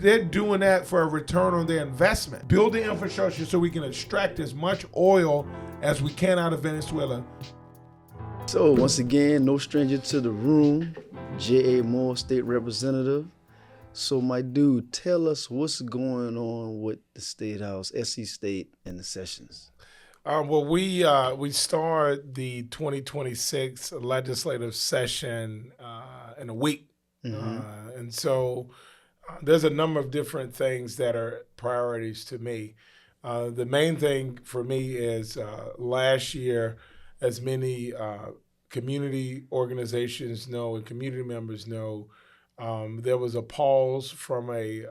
they're doing that for a return on their investment. Build the infrastructure so we can extract as much oil as we can out of Venezuela. So once again, no stranger to the room, J.A. Moore, State Representative. So my dude, tell us what's going on with the State House, SC State, and the sessions. Well, we start the 2026 legislative session in a week. And so there's a number of different things that are priorities to me. The main thing for me is last year, as many community organizations know and community members know, there was a pause from a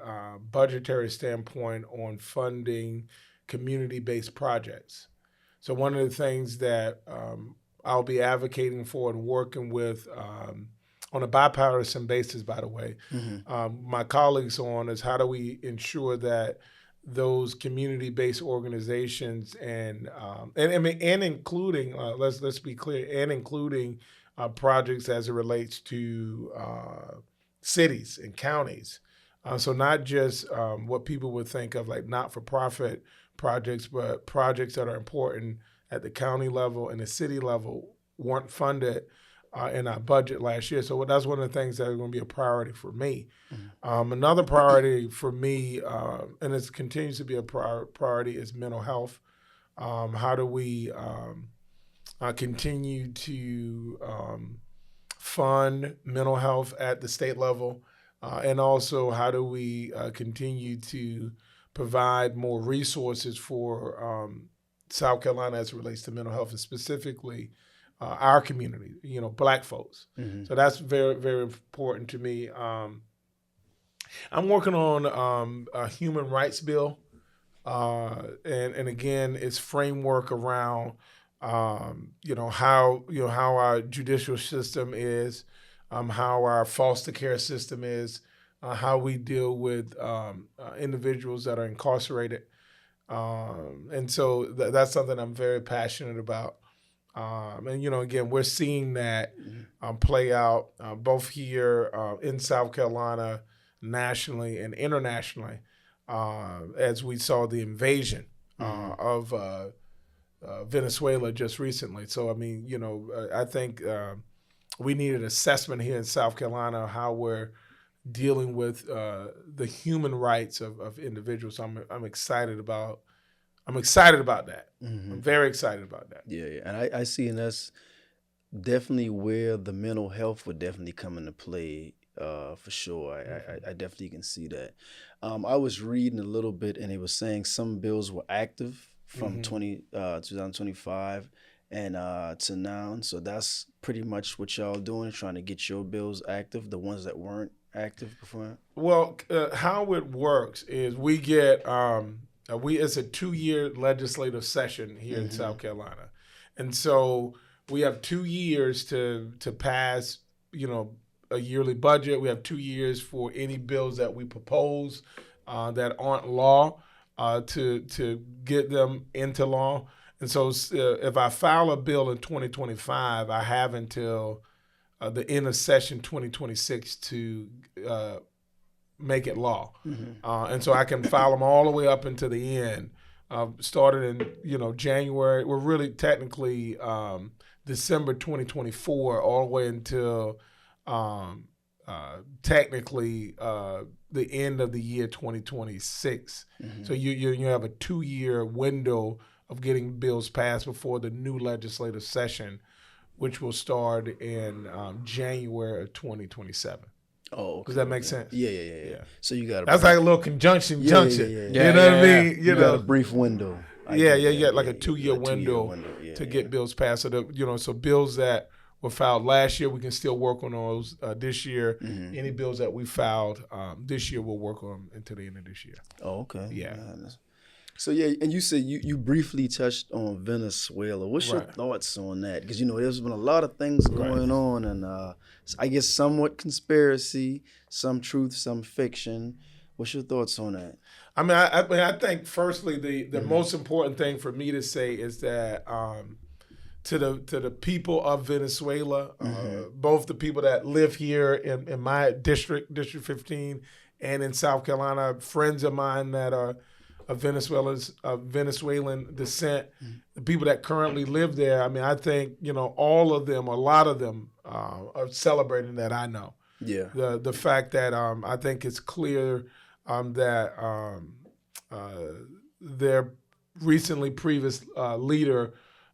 budgetary standpoint on funding community-based projects. So one of the things that I'll be advocating for and working with on a bipartisan basis, by the way, my colleagues on is how do we ensure that those community-based organizations and including let's be clear, and including projects as it relates to cities and counties. So not just what people would think of like not-for-profit projects, but projects that are important at the county level and the city level weren't funded in our budget last year. So that's one of the things that are going to be a priority for me. Another priority for me, and it continues to be a priority, is mental health. How do we continue to fund mental health at the state level? And also, how do we continue to provide more resources for South Carolina as it relates to mental health, and specifically our community, Black folks. So that's very, very important to me. I'm working on a human rights bill, and again, it's framework around how our judicial system is, how our foster care system is, how we deal with individuals that are incarcerated. And so that's something I'm very passionate about. And, again, we're seeing that play out both here in South Carolina, nationally and internationally, as we saw the invasion of Venezuela just recently. So, I think we need an assessment here in South Carolina how we're dealing with the human rights of individuals. I'm excited about that. I'm very excited about that. Yeah. And I see, and that's definitely where the mental health would definitely come into play for sure. I definitely can see that. I was reading a little bit, and it was saying some bills were active from 2025 and to now. So that's pretty much what y'all doing, trying to get your bills active, the ones that weren't active before? Well, how it works is we get it's a 2-year legislative session here in South Carolina, and so we have 2 years to pass, a yearly budget. We have 2 years for any bills that we propose that aren't law to get them into law. And so if I file a bill in 2025, I have until the end of session 2026 to make it law. And so I can file them all the way up until the end, started in, January. We're really technically December 2024 all the way until technically the end of the year 2026. So you have a 2-year window of getting bills passed before the new legislative session, which will start in January of 2027. Oh, okay. Does that make sense? Yeah. So you got that's like a little junction. Yeah. You know what I mean? You got a brief window. You got like a 2-year window to get bills passed. So so bills that were filed last year, we can still work on those this year. Any bills that we filed this year, we'll work on until the end of this year. Oh, okay. Yeah. So and you said you briefly touched on Venezuela. What's your thoughts on that? Because there's been a lot of things going on, and I guess somewhat conspiracy, some truth, some fiction. What's your thoughts on that? I think firstly the most important thing for me to say is that to the people of Venezuela, both the people that live here in my district, District 15, and in South Carolina, friends of mine that are of Venezuelan descent, the people that currently live there. I mean, I think, all of them, a lot of them are celebrating that. I know. Yeah. The fact that I think it's clear that their recently previous leader,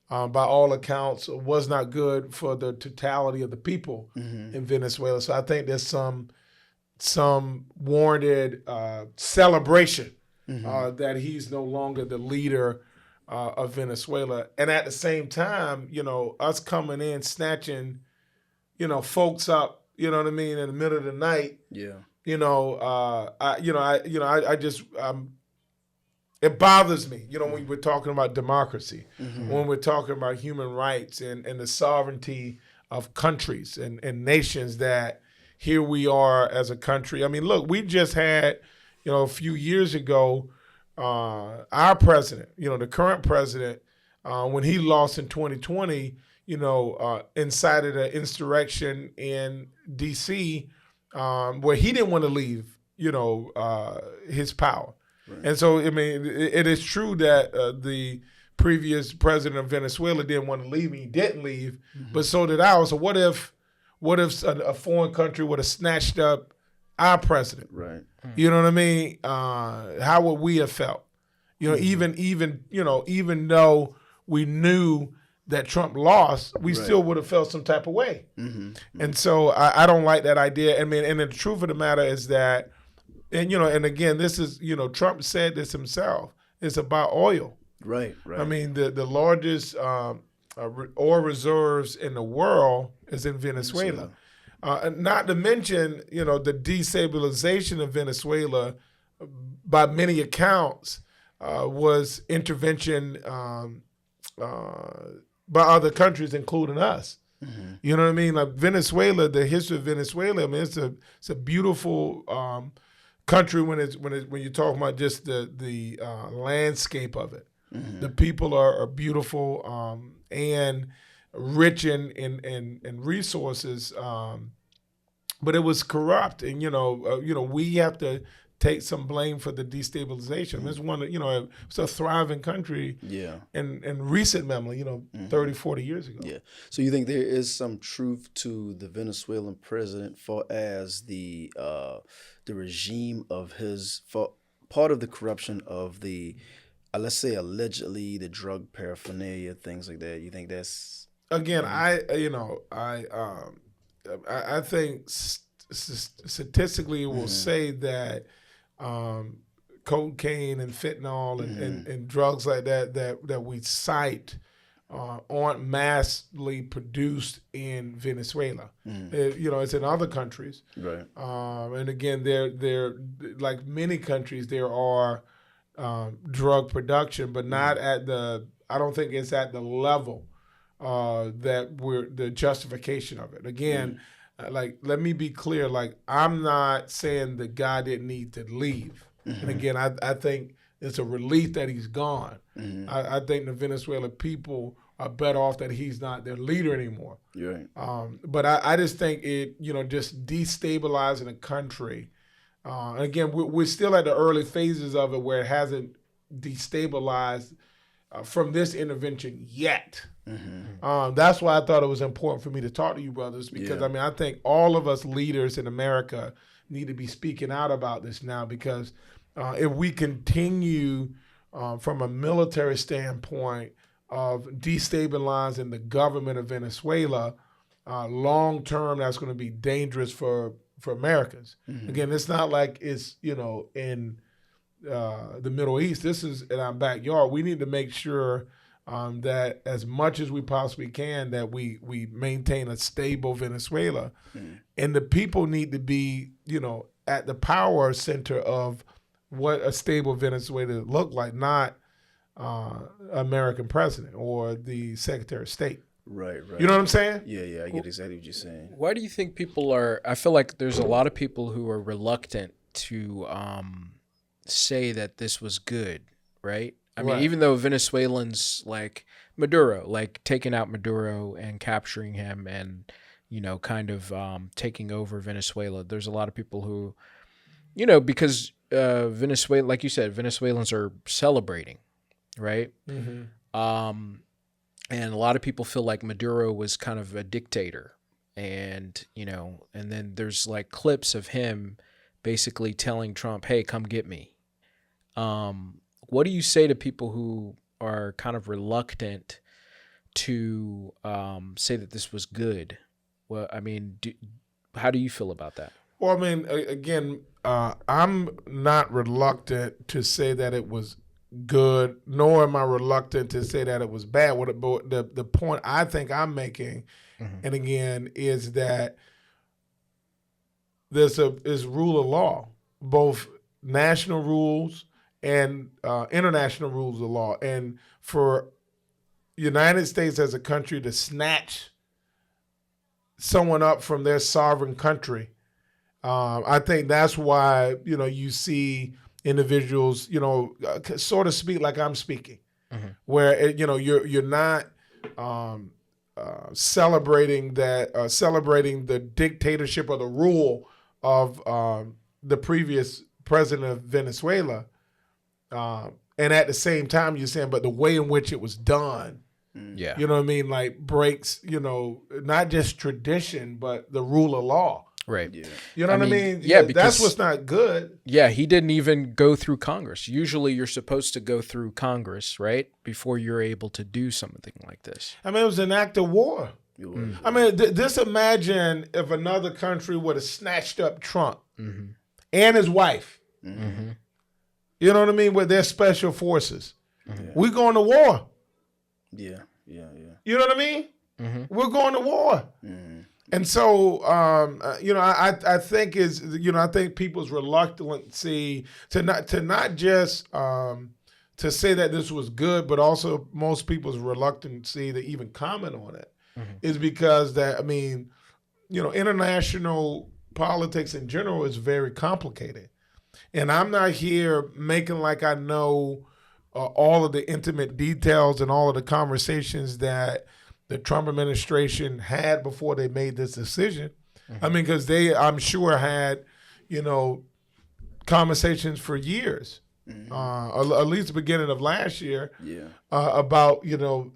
by all accounts, was not good for the totality of the people in Venezuela. So I think there's some warranted celebration that he's no longer the leader of Venezuela. And at the same time, us coming in, snatching, folks up, you know what I mean, in the middle of the night. Yeah. It bothers me, when we're talking about democracy, when we're talking about human rights and the sovereignty of countries and nations, that here we are as a country. I mean, look, we just had, a few years ago, our president, the current president, when he lost in 2020, incited an insurrection in D.C. Where he didn't want to leave, his power. Right. And so, I mean, it is true that the previous president of Venezuela didn't want to leave, and he didn't leave, but so did ours. So what if a foreign country would have snatched up our president? Right. You know what I mean? How would we have felt? Even though we knew that Trump lost, we still would have felt some type of way. And so I don't like that idea. I mean, and the truth of the matter is that, and again, this is, Trump said this himself, it's about oil. Right. I mean, the largest oil reserves in the world is in Venezuela. Not to mention, the destabilization of Venezuela, by many accounts, was intervention by other countries, including us. You know what I mean? Like Venezuela, the history of Venezuela, I mean, it's a beautiful country when you're talking about just the landscape of it. The people are beautiful and rich in resources, but it was corrupt, and we have to take some blame for the destabilization. It's one that, it's a thriving country. Yeah. In recent memory, 30, 40 years ago. Yeah. So you think there is some truth to the Venezuelan president for as the regime of for part of the corruption of the, let's say allegedly the drug paraphernalia, things like that. You think that's again? I think statistically it will say that cocaine and fentanyl and drugs like that we cite aren't massively produced in Venezuela. It's in other countries. Right. And again, there like many countries, there are drug production, but not at I don't think it's at the level that the justification of it. Again, let me be clear. Like, I'm not saying the guy didn't need to leave. And again, I think it's a relief that he's gone. I think the Venezuelan people are better off that he's not their leader anymore. You're right. But I just think it, just destabilizing a country. Again, we're still at the early phases of it where it hasn't destabilized from this intervention yet. That's why I thought it was important for me to talk to you brothers, because I think all of us leaders in America need to be speaking out about this now, because if we continue from a military standpoint of destabilizing the government of Venezuela, long term that's going to be dangerous for Americans. Again, it's not like it's in the Middle East. This is in our backyard. We need to make sure that as much as we possibly can, that we maintain a stable Venezuela, and the people need to be at the power center of what a stable Venezuela look like, not American president or the Secretary of State. Right. You know what I'm saying? Yeah, I get exactly what you're saying. Why do you think people are? I feel like there's a lot of people who are reluctant to say that this was good, right? I mean, even though Venezuelans like Maduro, like taking out Maduro and capturing him and, kind of taking over Venezuela, there's a lot of people who because Venezuela, like you said, Venezuelans are celebrating, right? Mm-hmm. And a lot of people feel like Maduro was kind of a dictator, and and then there's like clips of him basically telling Trump, "Hey, come get me." What do you say to people who are kind of reluctant to say that this was good? Well, I mean, how do you feel about that? Well, I mean, again, I'm not reluctant to say that it was good, nor am I reluctant to say that it was bad. But the point I think I'm making, and again, is that is rule of law, both national rules and international rules of law, and for United States as a country to snatch someone up from their sovereign country. I think that's why you see individuals sort of speak like I'm speaking, where you're not celebrating the dictatorship or the rule of the previous president of Venezuela, and at the same time you're saying, but the way in which it was done. Yeah. You know what I mean? Like breaks, not just tradition, but the rule of law. Right. Yeah. You know what I mean? Yeah, that's what's not good. Yeah, he didn't even go through Congress. Usually you're supposed to go through Congress, right? Before you're able to do something like this. I mean, it was an act of war. I mean, just imagine if another country would have snatched up Trump and his wife. You know what I mean? With their special forces. We going to war. Yeah. You know what I mean? We're going to war. And so, I think I think people's reluctancy to not just to say that this was good, but also most people's reluctancy to even comment on it is because international politics in general is very complicated. And I'm not here making like I know all of the intimate details and all of the conversations that the Trump administration had before they made this decision. I mean, because they, I'm sure, had, conversations for years, at least the beginning of last year, about,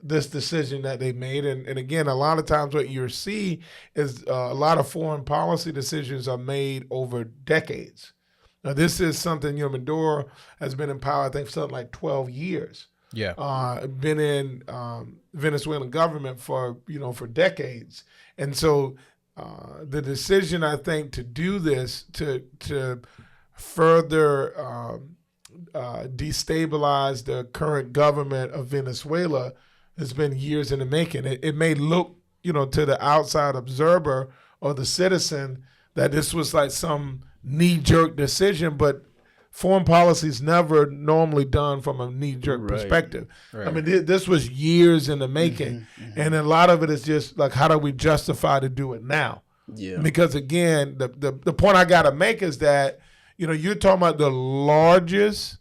this decision that they made. And again, a lot of times what you see is a lot of foreign policy decisions are made over decades. Now, this is something, Maduro has been in power, I think, for something like 12 years. Yeah. Been in Venezuelan government for decades. And so the decision, I think, to do this, to further destabilize the current government of Venezuela has been years in the making. It may look, to the outside observer or the citizen that this was like some knee-jerk decision, but foreign policy is never normally done from a knee-jerk perspective. Right. I mean, this was years in the making, and a lot of it is just like, how do we justify to do it now? Yeah. Because again, the point I got to make is that you're talking about the largest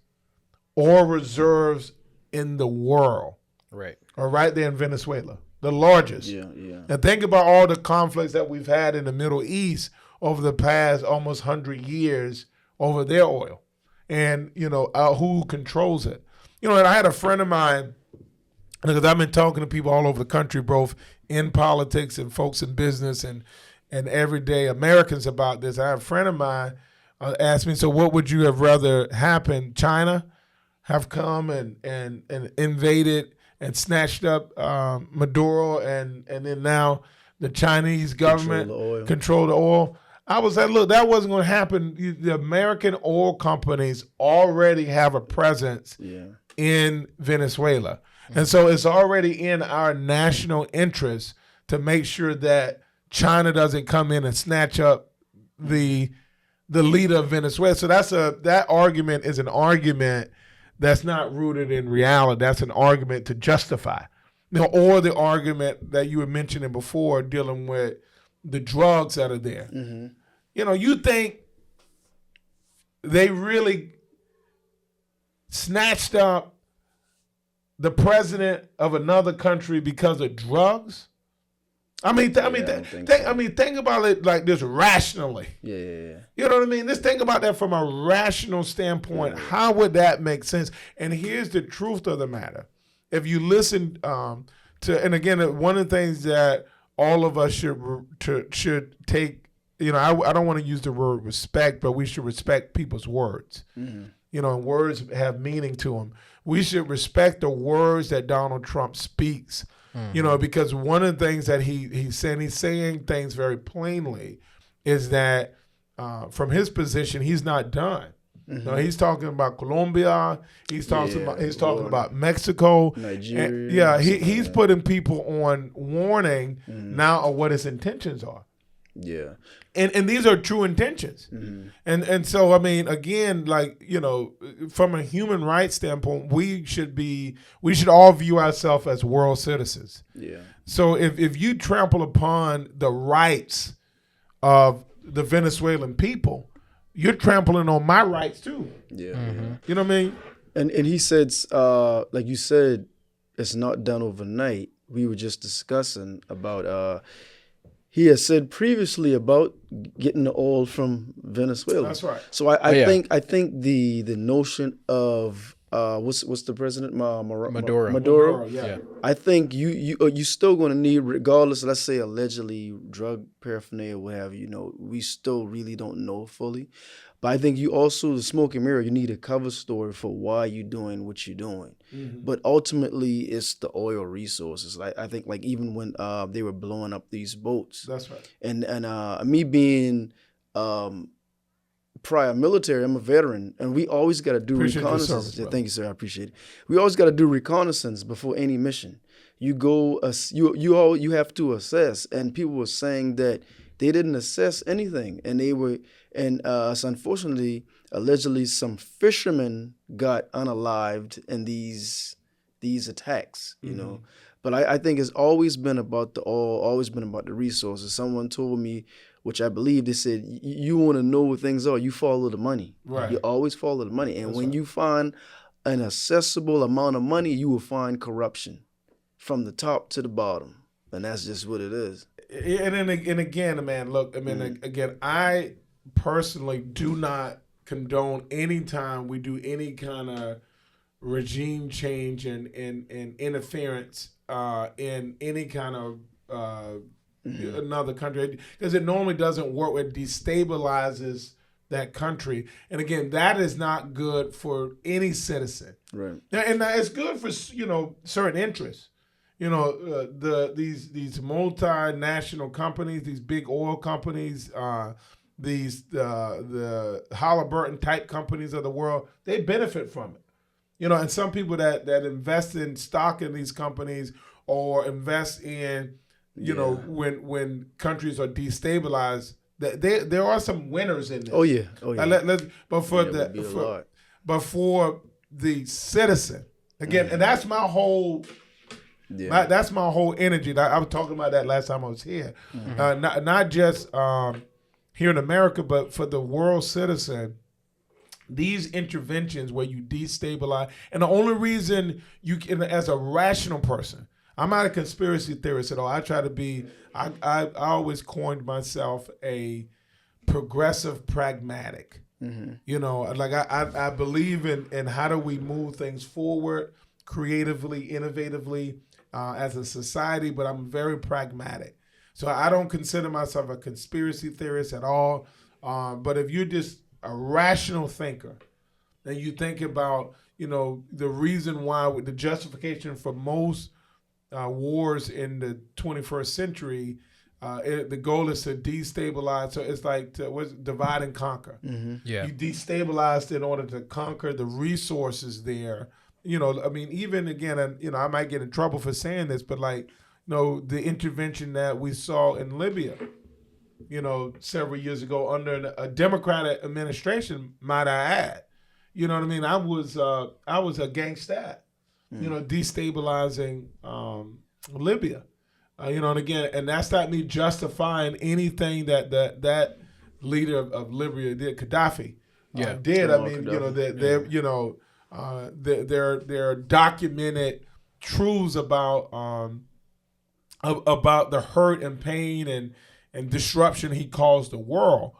oil reserves in the world, right? Are right there in Venezuela, the largest. Yeah. And think about all the conflicts that we've had in the Middle East over the past almost 100 years over their oil. And, who controls it. And I had a friend of mine, because I've been talking to people all over the country, both in politics and folks in business and everyday Americans about this. I had a friend of mine asked me, so what would you have rather happen? China have come and invaded and snatched up Maduro and then now the Chinese government control the oil. I was like, look, that wasn't going to happen. The American oil companies already have a presence in Venezuela. And so it's already in our national interest to make sure that China doesn't come in and snatch up the leader of Venezuela. So that argument is an argument that's not rooted in reality. That's an argument to justify. Or the argument that you were mentioning before dealing with the drugs that are there. You think they really snatched up the president of another country because of drugs? I mean, think think about it like this rationally. Yeah. You know what I mean? Let's think about that from a rational standpoint. Yeah. How would that make sense? And here's the truth of the matter. If you listen to, and again, one of the things that all of us should take, you know, I don't want to use the word respect, but we should respect people's words. Mm-hmm. You know, and words have meaning to them. We should respect the words that Donald Trump speaks. You know, because one of the things that he's saying things very plainly, is that from his position, he's not done. Mm-hmm. No, he's talking about Colombia. He's talking about Mexico. Nigeria. And, he's putting people on warning now of what his intentions are. Yeah. And these are true intentions. Mm-hmm. And so, I mean, again, like, you know, from a human rights standpoint, we should all view ourselves as world citizens. Yeah. So if you trample upon the rights of the Venezuelan people, you're trampling on my rights too. Yeah. Mm-hmm. You know what I mean? And he said, like you said, it's not done overnight. We were just discussing about he has said previously about getting the oil from Venezuela. That's right. So I think the notion of what's the president Maduro. Yeah. I think you still going to need, regardless, let's say allegedly drug paraphernalia, what have you, you know, we still really don't know fully. But I think you also, the smoke and mirror, you need a cover story for why you're doing what you're doing. Mm-hmm. But ultimately, it's the oil resources. I think like even when they were blowing up these boats. That's right. And me being prior military, I'm a veteran, and we always got to do reconnaissance. Service, thank you, sir. I appreciate it. We always got to do reconnaissance before any mission. You go, you have to assess, and people were saying that they didn't assess anything, and they were, and so unfortunately, allegedly, some fishermen got unalived in these attacks. You know, but I think it's always been about the oil, always been about the resources. Someone told me, which I believe, they said, you want to know what things are, you follow the money. Right. You always follow the money. And That's when right. you find an accessible amount of money, you will find corruption from the top to the bottom. And that's just what it is. And again, man, look, I mean, again, I personally do not condone any time we do any kind of regime change and interference in any kind of another country, because it normally doesn't work. It destabilizes that country, and again, that is not good for any citizen. Right. And it's good for, you know, certain interests. You know, these multinational companies, these big oil companies, the Halliburton type companies of the world, they benefit from it. You know, and some people that invest in stock in these companies or invest in, you know, when countries are destabilized, there are some winners in this. Oh yeah. But for the citizen, again, and that's my whole. Yeah. That's my whole energy. I was talking about that last time I was here. Not just here in America, but for the world citizen. These interventions where you destabilize, and the only reason you can, as a rational person, I'm not a conspiracy theorist at all. I try to be. I always coined myself a progressive pragmatic. Mm-hmm. You know, like I believe in how do we move things forward creatively, innovatively as a society, but I'm very pragmatic. So I don't consider myself a conspiracy theorist at all. But if you're just a rational thinker, and you think about, you know, the reason why, the justification for most wars in the 21st century, the goal is to destabilize. So it's like divide and conquer. Mm-hmm. Yeah. You destabilized in order to conquer the resources there. You know, I mean, even again, and you know, I might get in trouble for saying this, but like, you know, the intervention that we saw in Libya, you know, several years ago under a Democratic administration, might I add. You know what I mean? I was against that. You know, destabilizing Libya. You know, and again, and that's not me justifying anything that leader of Libya did, Gaddafi, did. I mean, you know, they're you know, there are documented truths about about the hurt and pain and disruption he caused the world.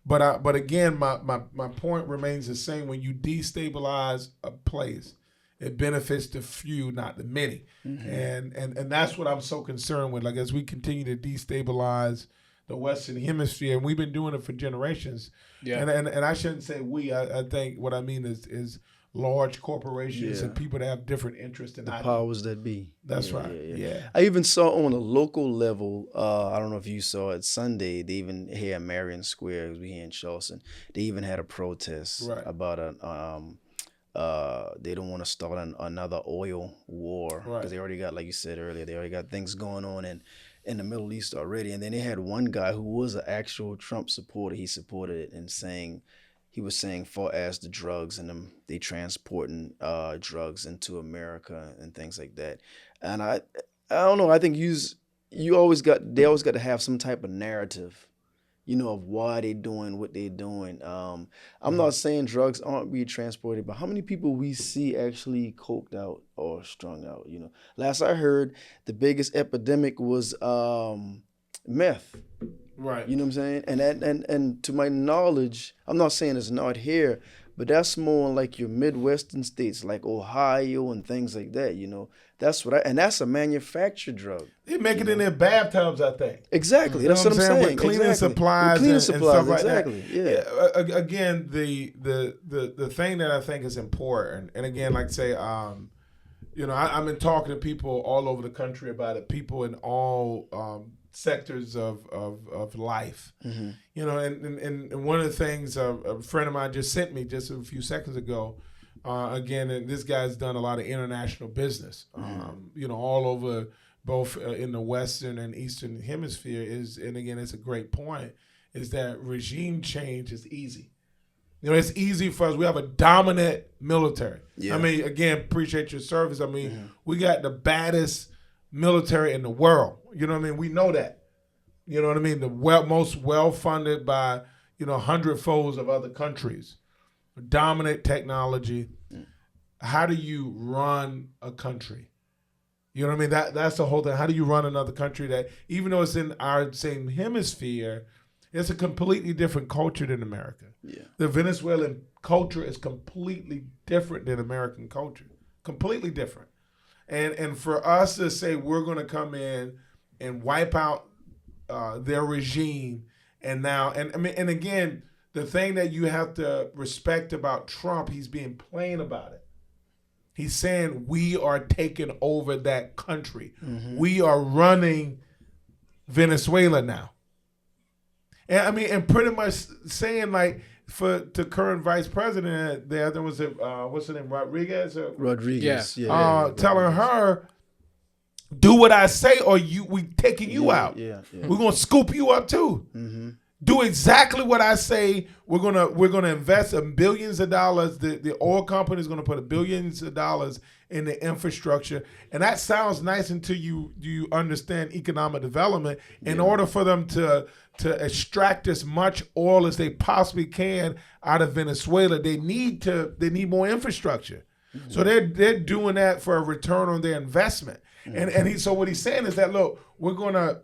But again, my point remains the same. When you destabilize a place, it benefits the few, not the many. And that's what I'm so concerned with. Like, as we continue to destabilize the Western Hemisphere, and we've been doing it for generations. Yeah. And I shouldn't say we. I think what I mean is large corporations and people that have different interests in the powers that be. That's right. Yeah. I even saw on a local level, I don't know if you saw it Sunday, they even here at Marion Square, because we here in Charleston, they even had a protest about they don't want to start another oil war, because they already got, like you said earlier, they already got things going on in the Middle East already. And then they had one guy who was an actual Trump supporter. He supported it and he was saying, far as the drugs and they transporting drugs into America and things like that. And I don't know. I think they always got to have some type of narrative, of why they doing what they doing. I'm not saying drugs aren't being transported, but how many people we see actually coked out or strung out? Last I heard, the biggest epidemic was meth. Right. You know what I'm saying? And to my knowledge, I'm not saying it's not here, but that's more like your Midwestern states, like Ohio and things like that. That's and that's a manufactured drug. They make it in their bathtubs, I think. Exactly. That's what I'm saying. With cleaning supplies, and stuff like exactly. that. Yeah. Again, the thing that I think is important, and again, like say, I've been talking to people all over the country about it. People in all sectors of life, and one of the things a friend of mine just sent me just a few seconds ago. Again, and this guy's done a lot of international business, all over, both in the Western and Eastern Hemisphere. And again, it's a great point, is that regime change is easy. It's easy for us. We have a dominant military. Yeah. I mean, again, appreciate your service. I mean, we got the baddest military in the world. You know what I mean? We know that. You know what I mean? The most well-funded by, 100-folds of other countries. Dominant technology. How do you run a country? You know what I mean? That's the whole thing. How do you run another country that, even though it's in our same hemisphere, it's a completely different culture than America. Yeah. The Venezuelan culture is completely different than American culture. Completely different. And for us to say we're going to come in and wipe out their regime, and again, the thing that you have to respect about Trump, he's being plain about it. He's saying we are taking over that country. We are running Venezuela now. And pretty much saying, like, to current vice president there was what's her name, Rodriguez? Telling her, do what I say or we taking you out. Yeah. We're gonna scoop you up too. Do exactly what I say. We're gonna invest billions of dollars. The oil company is gonna put billions of dollars in the infrastructure, and that sounds nice until you understand economic development. In order for them to extract as much oil as they possibly can out of Venezuela, they need more infrastructure. So they're doing that for a return on their investment. So what he's saying is that, look, we're going to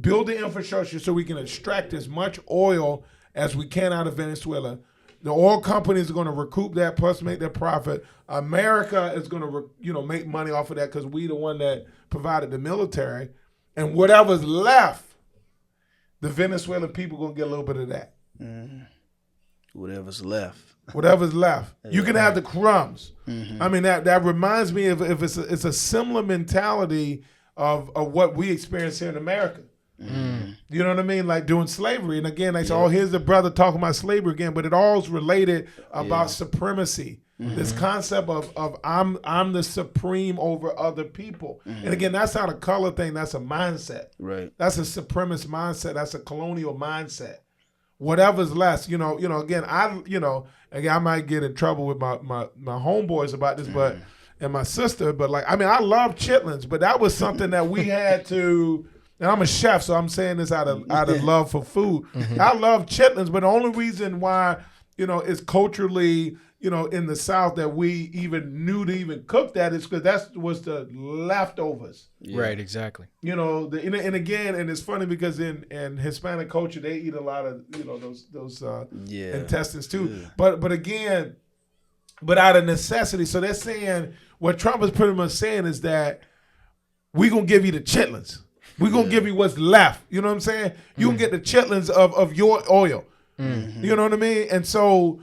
build the infrastructure so we can extract as much oil as we can out of Venezuela. The oil companies are going to recoup that plus make their profit. America is going to make money off of that because we the one that provided the military. And whatever's left, the Venezuelan people going to get a little bit of that. Whatever's left. You can have the crumbs. I mean, that reminds me of it's a similar mentality of what we experience here in America. You know what I mean? Like doing slavery. And again, they say, oh, here's the brother talking about slavery again, but it all's related about supremacy. This concept of I'm the supreme over other people. And again, that's not a color thing, that's a mindset. Right. That's a supremacist mindset. That's a colonial mindset. Whatever's less, again, I might get in trouble with my homeboys about this, and my sister, but I love chitlins, but that was something that we had to, and I'm a chef, so I'm saying this out of love for food. I love chitlins, but the only reason why, it's culturally, in the South that we even knew to even cook that is because that was the leftovers. Yeah. Right, exactly. And again, and it's funny because in Hispanic culture they eat a lot of those intestines too. Yeah. But out of necessity. So they're saying what Trump is pretty much saying is that we're gonna give you the chitlins. We're gonna give you what's left. You know what I'm saying? You can get the chitlins of your oil. Mm-hmm. You know what I mean? And so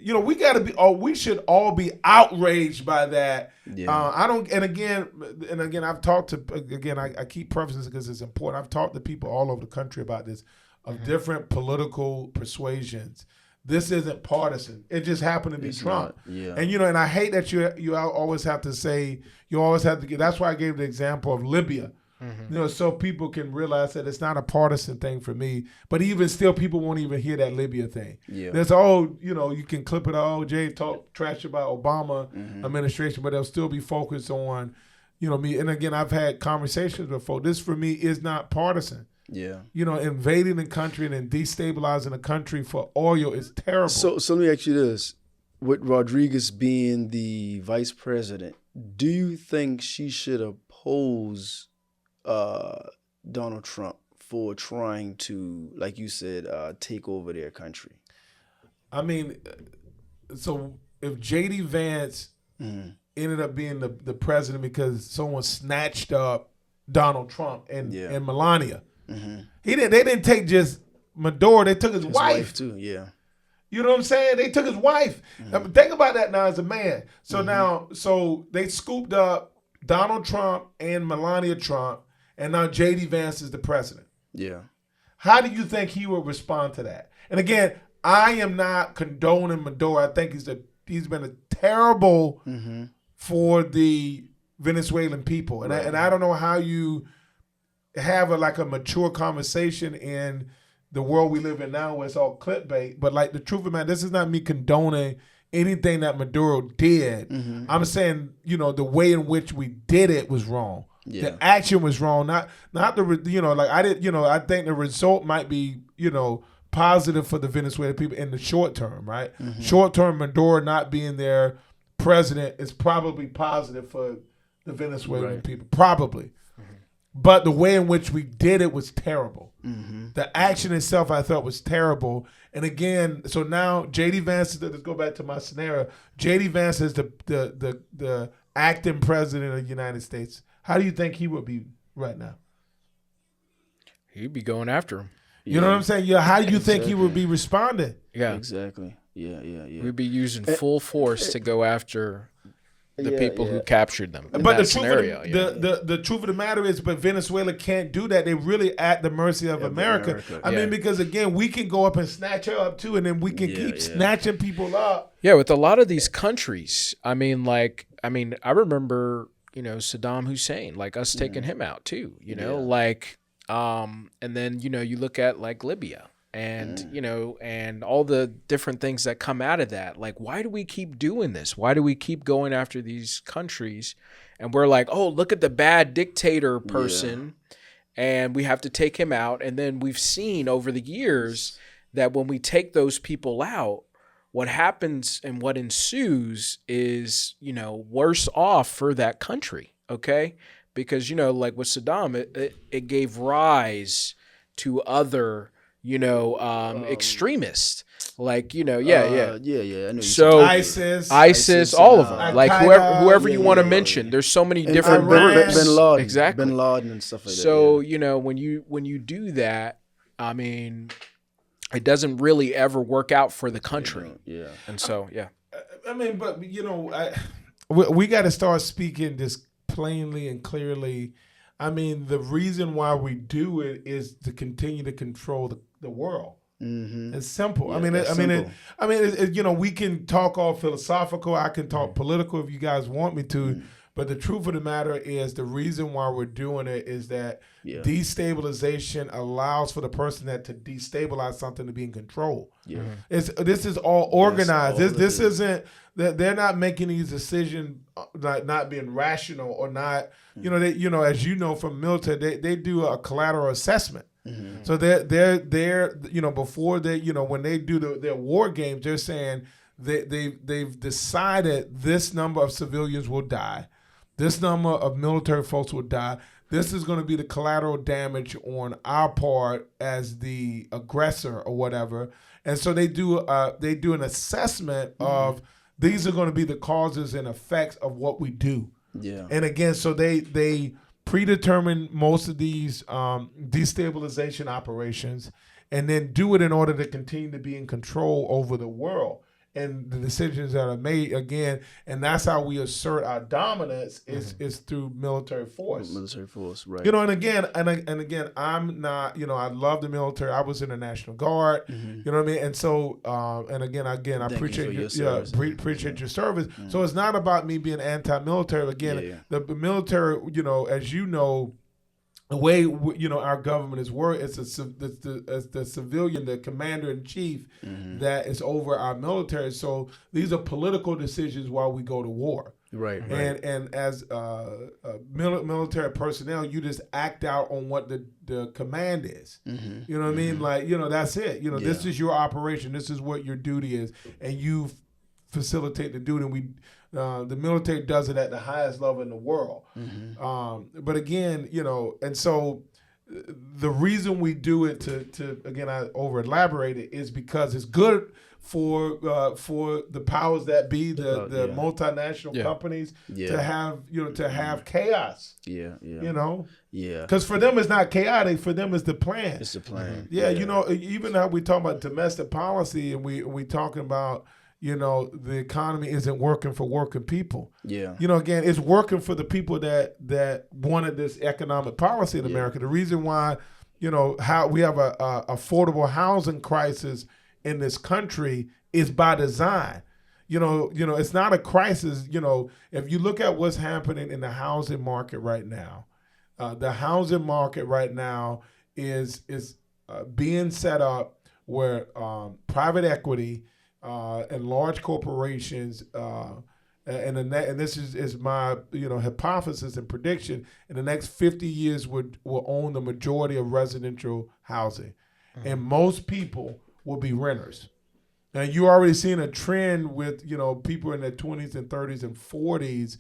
we got to be, we should all be outraged by that. Yeah. And again, I've talked to, I keep prefacing this because it's important. I've talked to people all over the country about this, of different political persuasions. This isn't partisan. It just happened to be Trump. Yeah. And, and I hate that you always have to say, that's why I gave the example of Libya. Mm-hmm. So people can realize that it's not a partisan thing for me. But even still, people won't even hear that Libya thing. Yeah. There's you can clip it. Jay talk trash about Obama administration, but they'll still be focused on, me. And again, I've had conversations before. This for me is not partisan. Yeah. Invading the country and then destabilizing the country for oil is terrible. So let me ask you this. With Rodriguez being the vice president, do you think she should oppose Donald Trump for trying to, like you said, take over their country? I mean, so if J.D. Vance ended up being the president because someone snatched up Donald Trump and Melania, they didn't take just Maduro, they took his wife too. Yeah. You know what I'm saying? They took his wife. Now, think about that now as a man. So so they scooped up Donald Trump and Melania Trump, and now J.D. Vance is the president. Yeah. How do you think he would respond to that? And again, I am not condoning Maduro. I think he's been a terrible for the Venezuelan people. And I don't know how you have a mature conversation in the world we live in now where it's all clickbait. But the truth of the matter, this is not me condoning anything that Maduro did. I'm saying, the way in which we did it was wrong. Yeah. The action was wrong. Not the, I think the result might be, positive for the Venezuelan people in the short term, right? Short term, Maduro not being their president is probably positive for the Venezuelan people. Probably. But the way in which we did it was terrible. The action itself, I thought, was terrible. And again, so now J.D. Vance, let's go back to my scenario. J.D. Vance is the acting president of the United States. How do you think he would be right now? He'd be going after him. You know what I'm saying? Yeah. How do you think he would be responding? Yeah. Exactly. Yeah. We'd be using full force to go after the people who captured them. But the truth of the matter is, but Venezuela can't do that. They're really at the mercy of America. I mean, because again, we can go up and snatch her up too, and then we can keep snatching people up. Yeah, with a lot of these countries, I remember, Saddam Hussein, us taking him out too, and then, you look at Libya. And, and all the different things that come out of that. Why do we keep doing this? Why do we keep going after these countries? And we're like, oh, look at the bad dictator person. Yeah. And we have to take him out. And then we've seen over the years that when we take those people out, what happens and what ensues is, worse off for that country. Okay. Because, with Saddam, it gave rise to other extremists, I know. So ISIS, all of them, whoever you want to mention. There's so many different groups. Bin Laden and stuff like that. So when you do that, it doesn't really ever work out for the country. Yeah. And so but we got to start speaking this plainly and clearly. The reason why we do it is to continue to control the world. It's simple. Yeah, we can talk all philosophical. I can talk political if you guys want me to. But the truth of the matter is the reason why we're doing it is that destabilization allows for the person to destabilize something to be in control. Yeah. This is all organized. This isn't that they're not making these decisions not being rational or not. As you know from military, they do a collateral assessment. So they're before they when they do their war games, they're saying they've decided this number of civilians will die, this number of military folks will die. This is going to be the collateral damage on our part as the aggressor or whatever. And so they do an assessment of these are going to be the causes and effects of what we do. Yeah. And again, so they predetermine most of these destabilization operations and then do it in order to continue to be in control over the world and the decisions that are made again. And that's how we assert our dominance is through military force. Military force, right. And again, I'm not, I love the military. I was in the National Guard, you know what I mean? And so, and again, I appreciate your service. Appreciate your service. So it's not about me being anti-military. Again, the military, as you know, the way our government is worked, it's the civilian, the commander in chief that is over our military. So these are political decisions while we go to war. Right. And as military personnel, you just act out on what the command is. You know what I mean? Like, that's it. This is your operation. This is what your duty is, and you facilitate the duty. And the military does it at the highest level in the world. But again, and so the reason we do it to again, I over elaborate it, is because it's good for the powers that be, the multinational companies to have chaos. Because for them it's not chaotic. For them it's the plan. It's the plan. Even how we talk about domestic policy and we talking about the economy isn't working for working people. Again, it's working for the people that wanted this economic policy in America. The reason why, how we have a affordable housing crisis in this country is by design. It's not a crisis. If you look at what's happening in the housing market right now, the housing market right now is being set up where private equity and large corporations, and this is my hypothesis and prediction, in the next 50 years will own the majority of residential housing, and most people will be renters. Now you already seen a trend with people in their 20s and 30s and 40s,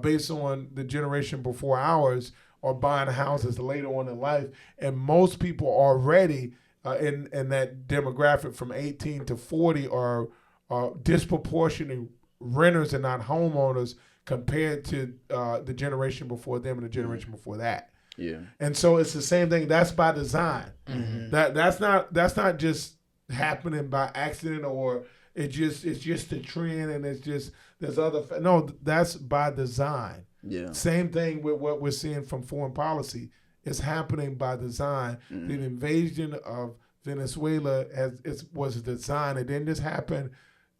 based on the generation before ours, are buying houses later on in life, and most people already. In that demographic from 18 to 40 are disproportionately renters and not homeowners compared to the generation before them and the generation before that. And so it's the same thing. That's by design. That's not just happening by accident, or it's just a trend, and it's just there's other. No, that's by design. Same thing with what we're seeing from foreign policy. It's happening by design. The invasion of Venezuela was designed. It didn't just happen,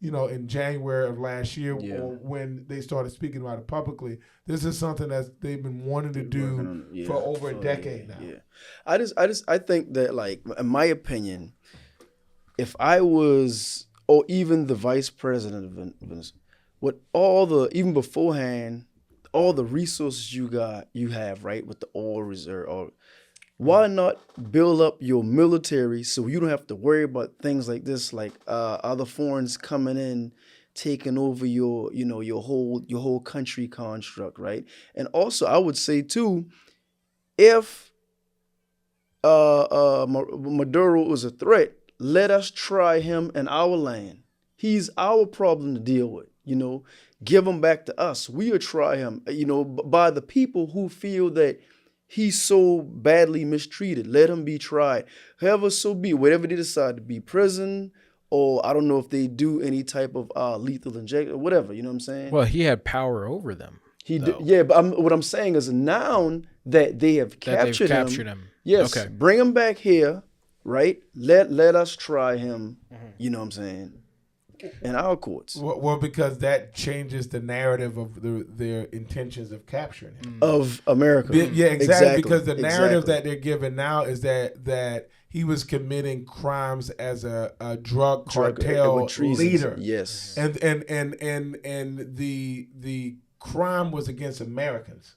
in January of last year or when they started speaking about it publicly. This is something that they've been wanting to do for over a decade now. I think that, like, in my opinion, if I was, or even the vice president of Venezuela, with even beforehand, all the resources you have, right, with the oil reserve, or why not build up your military so you don't have to worry about things like this, like other foreigners coming in, taking over your whole country construct, right? And also, I would say too, if Maduro is a threat, let us try him in our land. He's our problem to deal with. Give him back to us. We'll try him, by the people who feel that he's so badly mistreated. Let him be tried. However, so be. Whatever they decide to be, prison, or I don't know if they do any type of lethal injection or whatever. You know what I'm saying? Well, he had power over them. He did, yeah, but what I'm saying is now that they have captured him. Yes, okay. Bring him back here, right? Let us try him. You know what I'm saying? In our courts. Well, because that changes the narrative of their intentions of capturing him. Of America. Yeah, exactly. Because the narrative that they're giving now is that he was committing crimes as a drug cartel leader. Yes. And the crime was against Americans.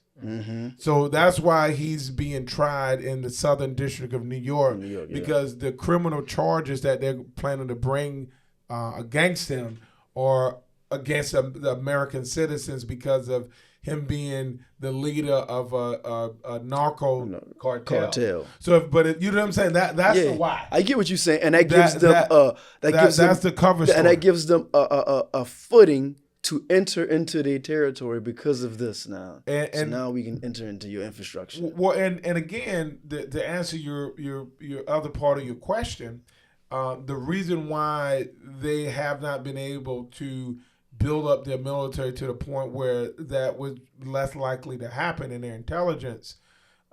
So that's why he's being tried in the Southern District of New York, because the criminal charges that they're planning to bring against him are against the American citizens because of him being the leader of a narco cartel. So, you know what I'm saying? That's the why. I get what you're saying, and that gives them that's the cover story, and that gives them a footing to enter into their territory because of this now. So now we can enter into your infrastructure. Well, and again, to answer your other part of your question, the reason why they have not been able to build up their military to the point where that was less likely to happen in their intelligence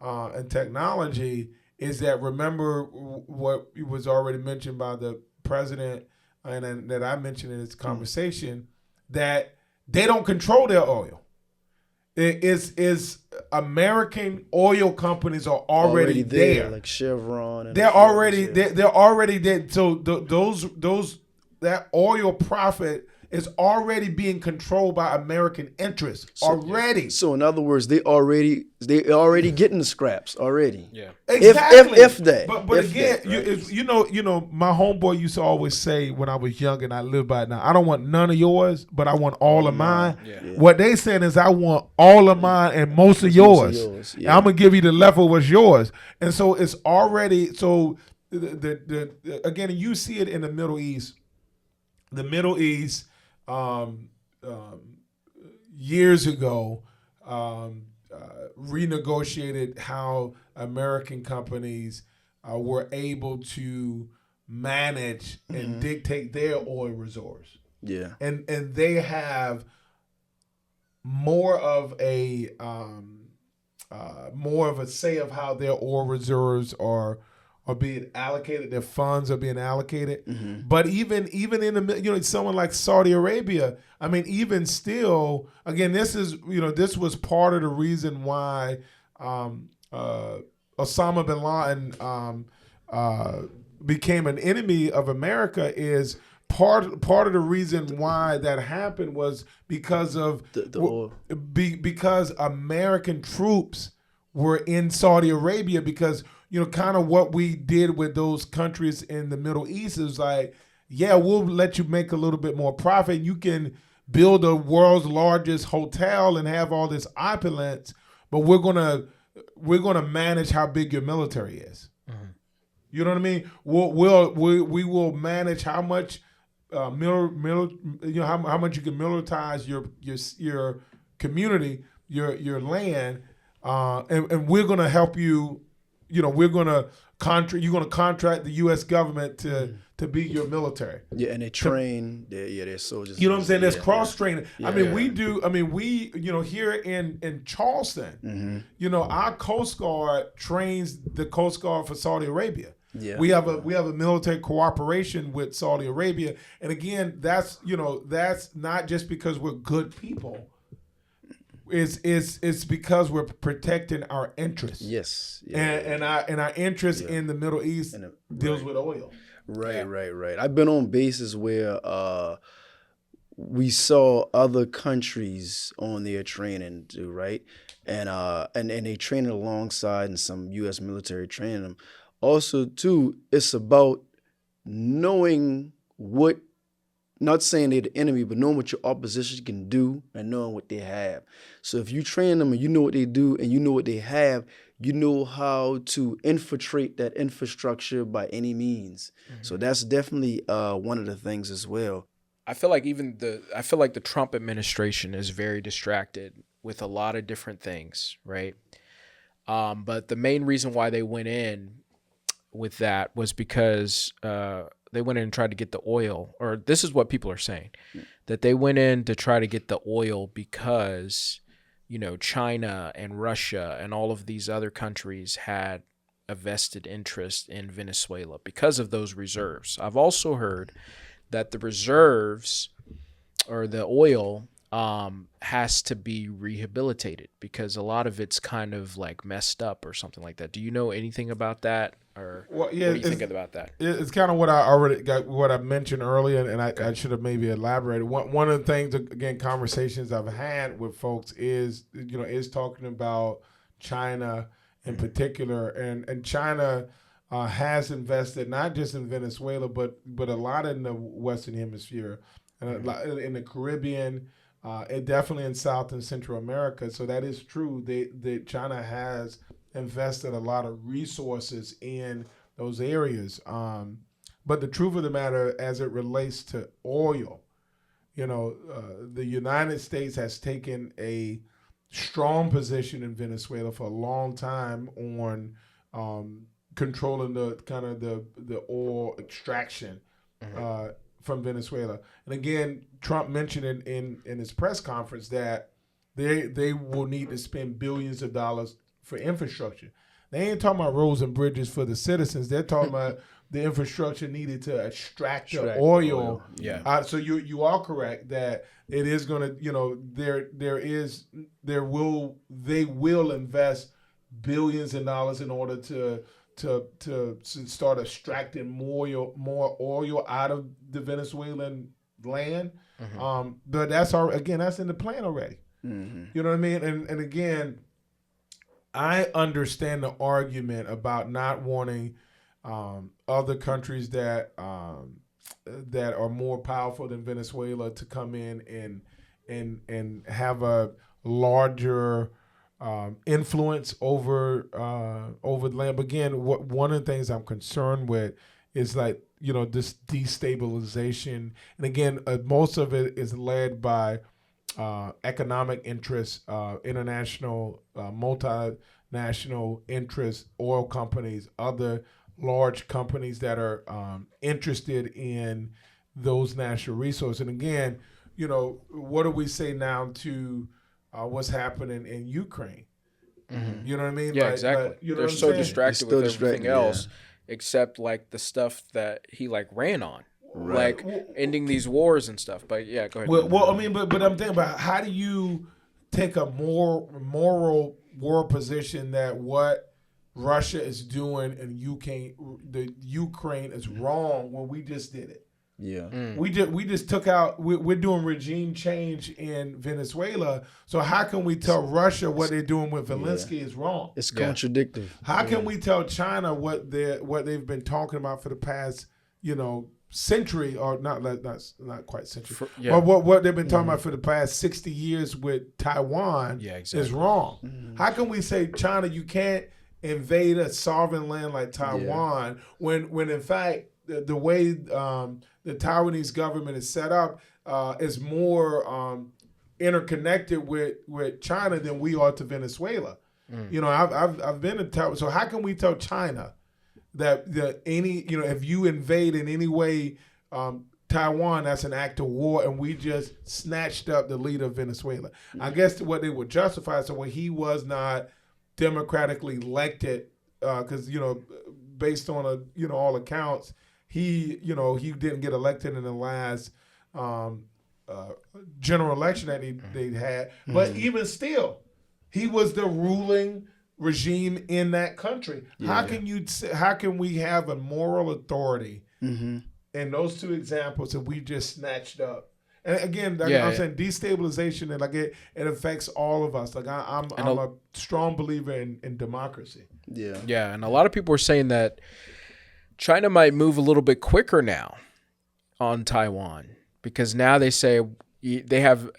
and technology is that, remember what was already mentioned by the president and that I mentioned in this conversation, that they don't control their oil. Is American oil companies are already there, like Chevron. And they're already there. So those that oil profit is already being controlled by American interests already. So in other words, they already getting the scraps already. Yeah, exactly. If that. But again, you know, my homeboy used to always say when I was young, and I live by it now, I don't want none of yours, but I want all of mine. Yeah. What they saying is, I want all of mine and most of yours. Yeah. I'm gonna give you the leftovers yours, and so it's already so. The again, you see it in the Middle East. The Middle East. Years ago, renegotiated how American companies were able to manage and dictate their oil reserves. Yeah, and they have more of a say of how their oil reserves are being allocated, their funds are being allocated. But even in the someone like Saudi Arabia, I mean, even still, again, this was part of the reason why Osama bin Laden became an enemy of America. Is part of the reason why that happened was because of because American troops were in Saudi Arabia, because kind of what we did with those countries in the Middle East is like, yeah, we'll let you make a little bit more profit. You can build the world's largest hotel and have all this opulence, but we're gonna manage how big your military is. You know what I mean? We will manage how much how much you can militarize your community, your land, and we're gonna help you. We're gonna you're gonna contract the U.S. government to be your military. Yeah, and they train their soldiers. You know what I'm saying? There's cross training. Yeah. We here in Charleston, our Coast Guard trains the Coast Guard for Saudi Arabia. Yeah. We have a military cooperation with Saudi Arabia. And again, that's not just because we're good people. It's because we're protecting our interests. Yes. Yeah. And our interest in the Middle East deals with oil. Right. I've been on bases where we saw other countries on their training too, right? And they training alongside, and some U.S. military training them. Also, too, it's about knowing what, not saying they're the enemy, but knowing what your opposition can do and knowing what they have. So if you train them and you know what they do and you know what they have, you know how to infiltrate that infrastructure by any means. So that's definitely one of the things as well. I feel like the Trump administration is very distracted with a lot of different things, right? But the main reason why they went in with that was because they went in and tried to get the oil, or this is what people are saying, that they went in to try to get the oil because, China and Russia and all of these other countries had a vested interest in Venezuela because of those reserves. I've also heard that the reserves or the oil has to be rehabilitated because a lot of it's kind of like messed up or something like that. Do you know anything about that? Or Well, yeah, what do you think about that? It's kind of what I already got, what I mentioned earlier, and I should have maybe elaborated. One of the things, again, conversations I've had with folks is talking about China in particular, and China has invested not just in Venezuela, but a lot in the Western Hemisphere, and a lot in the Caribbean, and definitely in South and Central America. So that is true. China has invested a lot of resources in those areas. But the truth of the matter, as it relates to oil, the United States has taken a strong position in Venezuela for a long time on controlling the oil extraction from Venezuela. And again, Trump mentioned in his press conference that they will need to spend billions of dollars for infrastructure. They ain't talking about roads and bridges for the citizens. They're talking about the infrastructure needed to extract the oil. Yeah. So you are correct that it is going to, they will invest billions of dollars in order to start extracting more oil out of the Venezuelan land. But that's in the plan already. You know what I mean? And again, I understand the argument about not wanting other countries that are more powerful than Venezuela to come in and have a larger influence over the land. But again, one of the things I'm concerned with is this destabilization, and again, most of it is led by economic interests, international, multinational interests, oil companies, other large companies that are interested in those natural resources. And again, what do we say now to what's happening in Ukraine? You know what I mean? Yeah, exactly. They're so distracted with everything else, except the stuff that he ran on. Right. Ending these wars and stuff. But yeah, go ahead. Well, I mean, but I'm thinking about how do you take a more moral war position that what Russia is doing and Ukraine is wrong when we just did it. Yeah. We just took out. We're doing regime change in Venezuela. So how can we tell Russia what they're doing with Zelensky is wrong? It's contradictory. How can we tell China what they've been talking about for the past century, or not quite century, but what they've been talking about for the past 60 years with Taiwan is wrong? How can we say, China, you can't invade a sovereign land like Taiwan when in fact the way the Taiwanese government is set up is more interconnected with China than we are to Venezuela? I've been in Taiwan, so how can we tell China that if you invade in any way Taiwan, that's an act of war, and we just snatched up the leader of Venezuela? I guess what they would justify, so when he was not democratically elected, because based on all accounts, he didn't get elected in the last general election that they had, but even still, he was the ruling regime in that country. How can we have a moral authority in those two examples that we just snatched up? And again, I'm saying destabilization, and it affects all of us. I'm a strong believer in democracy. Yeah, and a lot of people are saying that China might move a little bit quicker now on Taiwan, because now they say they have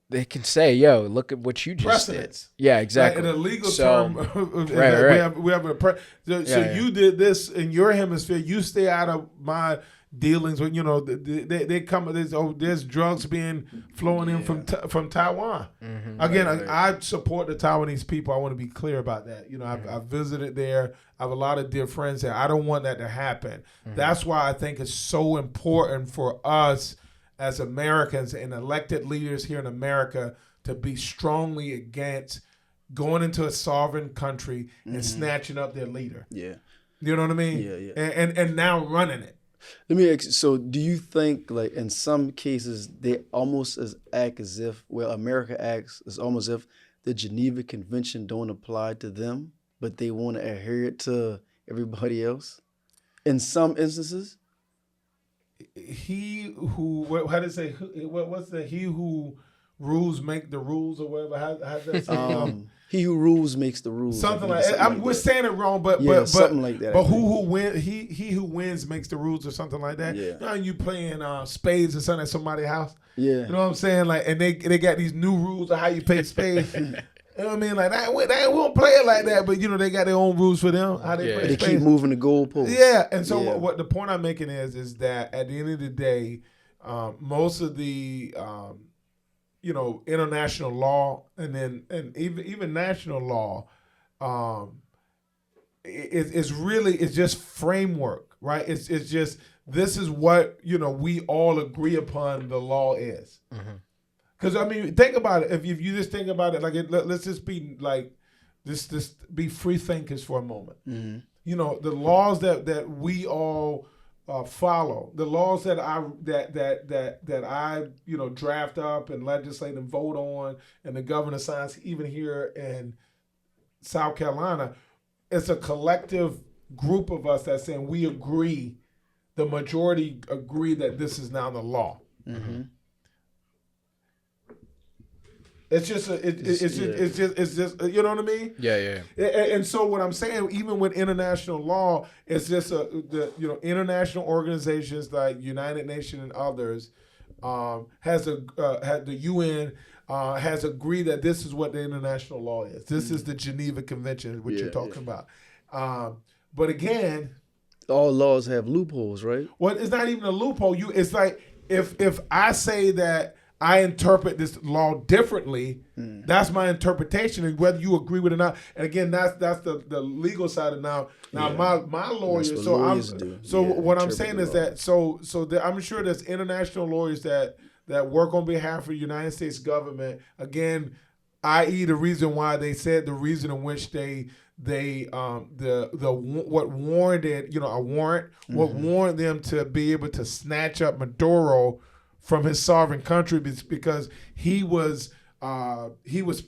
they can say, "Yo, look at what you just precedence." Did. Yeah, exactly. In a legal term, right. We have you did this in your hemisphere. You stay out of my dealings with. They come. There's drugs being flowing in from Taiwan. Again, I support the Taiwanese people. I want to be clear about that. I've visited there. I have a lot of dear friends there. I don't want that to happen. That's why I think it's so important for us as Americans and elected leaders here in America to be strongly against going into a sovereign country and snatching up their leader. Yeah. You know what I mean? Yeah. And now running it. Let me ask you, so do you think, in some cases, they almost act as if, America acts as almost if the Geneva Convention don't apply to them, but they want to adhere it to everybody else in some instances? He who, how to say, what's the, he who rules make the rules or whatever? How's that say? He who rules makes the rules. Something like that. We're saying it wrong, but something like that. But who win? He who wins makes the rules or something like that. Yeah. You know, you playing spades or something at somebody's house. Yeah. You know what I'm saying? Like, and they got these new rules of how you play spades. You know what I mean? Like that, they won't play it like that, but you know they got their own rules for them how they play They spades. keep moving the goalposts. Yeah, and so what the point I'm making is that at the end of the day, most of the you know, international law and even national law, it's just framework, right? It's just, this is what, you know, we all agree upon the law is. Because I mean, think about it. If you just think about it, like let's just be like, just be free thinkers for a moment. You know, the laws that we all follow, the laws that I you know, draft up and legislate and vote on, and the governor signs even here in South Carolina, it's a collective group of us that's saying we agree, the majority agree that this is now the law. It's just you know what I mean? Yeah. And so what I'm saying, even with international law, it's just the you know, international organizations like United Nations and others had the UN has agreed that this is what the international law is. This is the Geneva Convention, which you're talking about. But again, all laws have loopholes, right? well, it's not even a loophole. It's like if I say that I interpret this law differently, that's my interpretation, and whether you agree with it or not. And again, that's the legal side of now. Now my lawyer. What I'm saying is that I'm sure there's international lawyers that work on behalf of the United States government. Again, i.e. the reason why they said the reason in which what warranted, you know, a warrant, what warranted them to be able to snatch up Maduro from his sovereign country, because he was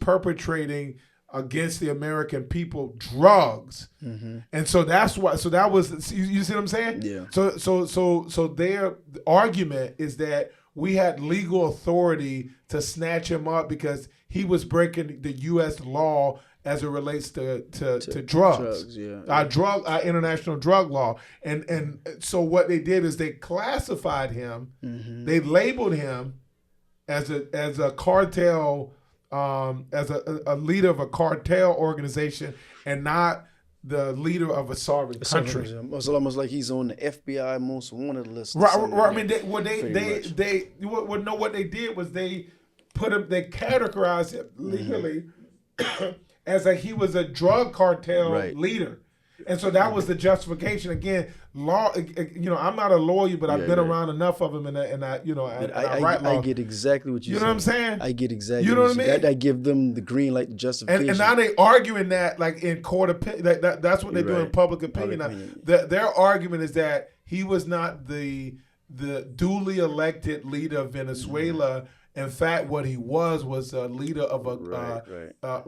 perpetrating against the American people drugs, and so that's why. So that was, you see what I'm saying? Yeah. So their argument is that we had legal authority to snatch him up because he was breaking the U.S. law as it relates to drugs. Our international drug law. And so what they did is they classified him, they labeled him as a cartel, as a leader of a cartel organization, and not the leader of a sovereign country. It's almost like he's on the FBI most wanted list. Right. I mean, what they did was they categorized him legally as he was a drug cartel leader. And so that was the justification. Again, law, you know, I'm not a lawyer, but I've been around enough of them, and I you know, I write law. I get exactly what you know what I'm saying? I get exactly. You know what I mean? I give them the green light, the justification. And now they arguing that, like, in court opinion, that's what they do in public opinion. Their argument is that he was not the duly elected leader of Venezuela. In fact, what he was a leader of a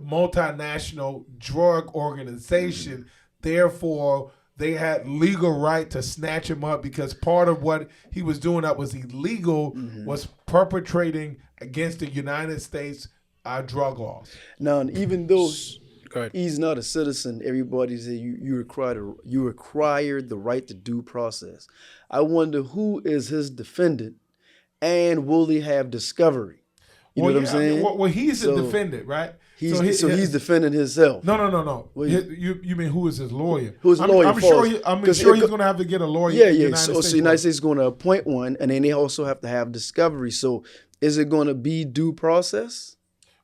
multinational drug organization. Therefore, they had legal right to snatch him up, because part of what he was doing that was illegal was perpetrating against the United States drug laws. Now, even though he's not a citizen, everybody says you required the right to due process. I wonder who is his defendant, and will he have discovery? You know what I'm saying? Well, he's a defendant, right? He's defending himself. No. You mean who is his lawyer? Who's his lawyer? I'm sure he's going to have to get a lawyer. Yeah. So the United States is going to appoint one, and then they also have to have discovery. So is it going to be due process?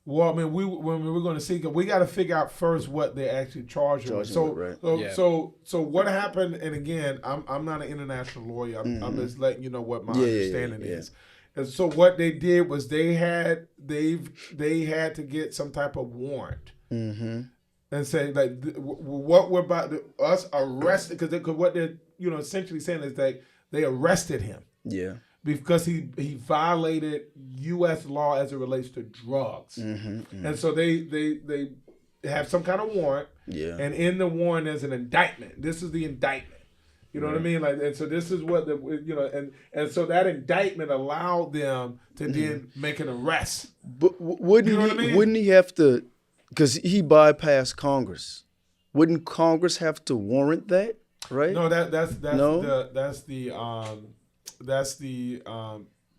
Well, I mean, when we're going to see, we got to figure out first what they actually charge him with. So what happened? And again, I'm not an international lawyer. I'm just letting you know what my understanding is. And so what they did was they had to get some type of warrant, and say, like, what we're about to, us arrested, because what they're, you know, essentially saying is that they arrested him. Yeah. Because he violated U.S. law as it relates to drugs, and so they have some kind of warrant. Yeah. And in the warrant, there's an indictment. This is the indictment. You know what I mean? Like, and so this is what and so that indictment allowed them to then make an arrest. But wouldn't he have to? Because he bypassed Congress. Wouldn't Congress have to warrant that? Right? No, that's No?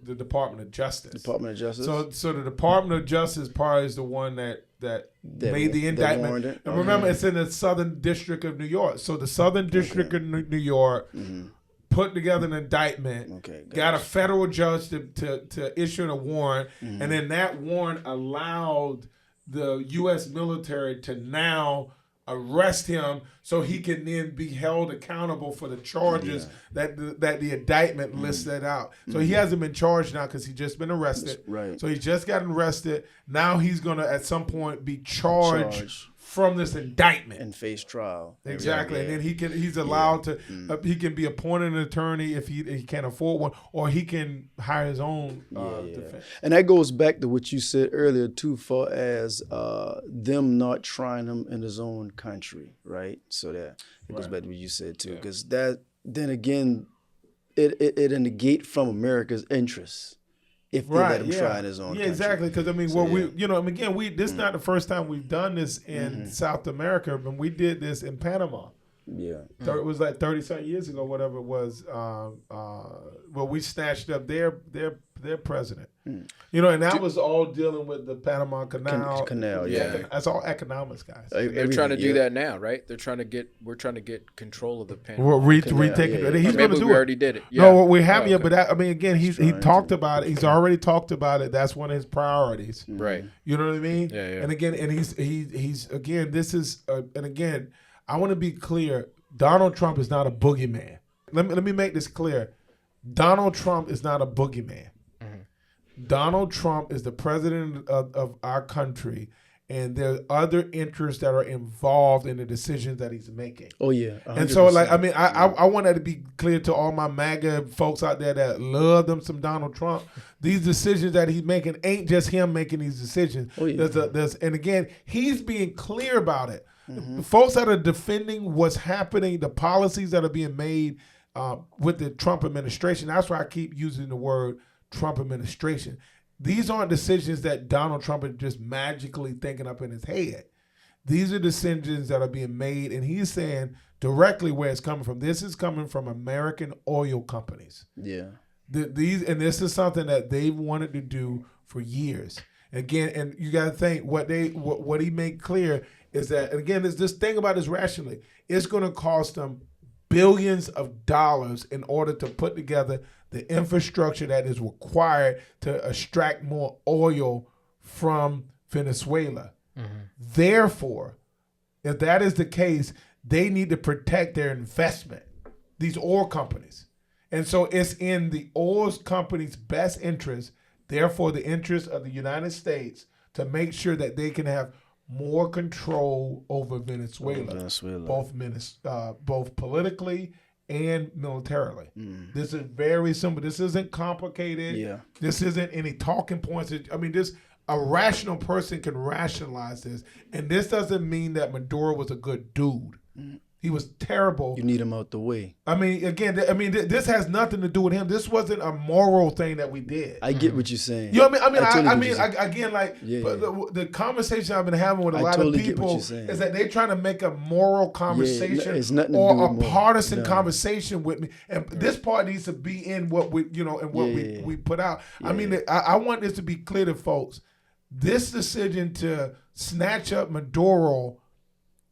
the Department of Justice. Department of Justice. So the Department of Justice part is the one that made the indictment. And remember, it's in the Southern District of New York. So the Southern District of New York put together an indictment, got a federal judge to issue a warrant, and then that warrant allowed the U.S. military to now arrest him so he can then be held accountable for the charges that the indictment listed out. So he hasn't been charged now because he's just been arrested. Right. So he just got arrested. Now he's going to at some point be charged from this indictment and face trial. Exactly. And then he's allowed to he can be appointed an attorney if he can't afford one, or he can hire his own defense. And that goes back to what you said earlier too, far as them not trying him in his own country, right? So that it goes back to what you said too, because that then again it negate from America's interests. If they let him try in his own country. Exactly. Because I mean, this is not the first time we've done this in South America, but we did this in Panama. Yeah, it was like 30-something years ago, whatever it was. We snatched up their president. And that was all dealing with the Panama Canal. That's all economics, guys. They're trying to do that now, right? We're trying to get control of the Panama. Well, retaking it. He's going to do it. We already did it. Yeah. No, we haven't yet. But again, he talked about it. He's already talked about it. That's one of his priorities. Right. You know what I mean? Yeah. And again, he's again. This is and again. I want to be clear. Donald Trump is not a boogeyman. Let me make this clear. Donald Trump is not a boogeyman. Donald Trump is the president of our country, and there are other interests that are involved in the decisions that he's making. Oh yeah, 100%. And so I want that to be clear to all my MAGA folks out there that love them some Donald Trump. These decisions that he's making ain't just him making these decisions. Oh yeah. And again, he's being clear about it. The folks that are defending what's happening, the policies that are being made with the Trump administration, that's why I keep using the word Trump administration. These aren't decisions that Donald Trump is just magically thinking up in his head. These are decisions that are being made, and he's saying directly where it's coming from. This is coming from American oil companies. Yeah. This is something that they've wanted to do for years. Again, and you got to think what he made clear is that, again, there's this thing about this rationally. It's going to cost them billions of dollars in order to put together the infrastructure that is required to extract more oil from Venezuela. Therefore, if that is the case, they need to protect their investment, these oil companies. And so it's in the oil companies' best interest, therefore the interest of the United States, to make sure that they can have more control over Venezuela. Both politically and militarily. This is very simple. This isn't complicated. Yeah. This isn't any talking points. A rational person can rationalize this. And this doesn't mean that Maduro was a good dude. He was terrible. You need him out the way. This has nothing to do with him. This wasn't a moral thing that we did. I get what you're saying. You know what I mean? The conversation I've been having with a lot of people is that they're trying to make a moral conversation or a partisan conversation with me. And this part needs to be in what we put out. I want this to be clear to folks. This decision to snatch up Maduro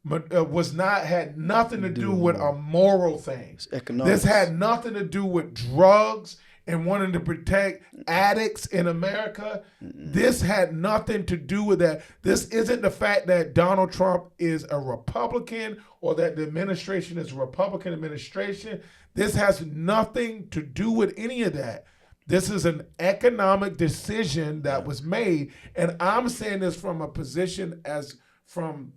had nothing to do with a moral thing. This had nothing to do with drugs and wanting to protect addicts in America. This had nothing to do with that. This isn't the fact that Donald Trump is a Republican or that the administration is a Republican administration. This has nothing to do with any of that. This is an economic decision that was made. And I'm saying this from a position from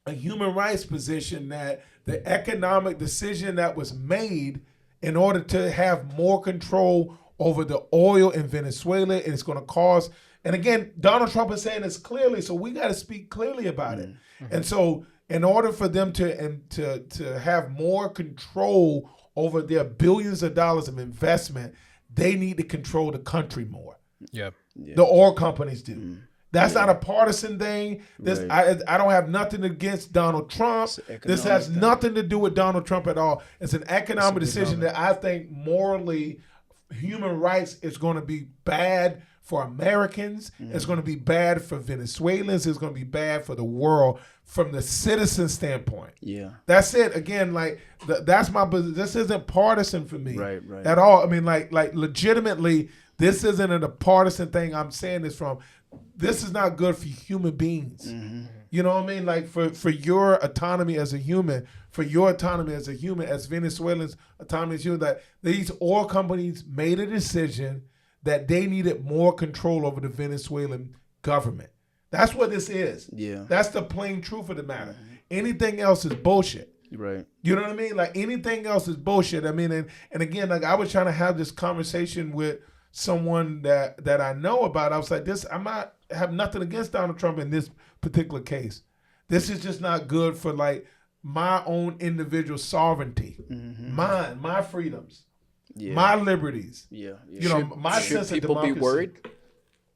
a human rights position, that the economic decision that was made in order to have more control over the oil in Venezuela, and it's going to cause. And again, Donald Trump is saying this clearly, so we got to speak clearly about it. And so, in order for them to have more control over their billions of dollars of investment, they need to control the country more. Yeah. The oil companies do. That's not a partisan thing. I don't have nothing against Donald Trump. This has nothing to do with Donald Trump at all. It's an economic decision that I think morally, human rights is going to be bad for Americans. It's going to be bad for Venezuelans. It's going to be bad for the world from the citizen standpoint. Yeah. That's it. Again, like that's my business. This isn't partisan for me Right. at all. I mean, like legitimately, this isn't a partisan thing. I'm saying this from. This is not good for human beings. You know what I mean? Like for your autonomy as a human, for your autonomy as a human, as Venezuelans' autonomy as human, that these oil companies made a decision that they needed more control over the Venezuelan government. That's what this is. Yeah. That's the plain truth of the matter. Anything else is bullshit. Right. You know what I mean? Like anything else is bullshit. I mean, and again, like I was trying to have this conversation with someone that I know about. I was like, I have nothing against Donald Trump in this particular case. This is just not good for like my own individual sovereignty, my freedoms, my liberties. Yeah. You know, my sense of democracy. Should people be worried?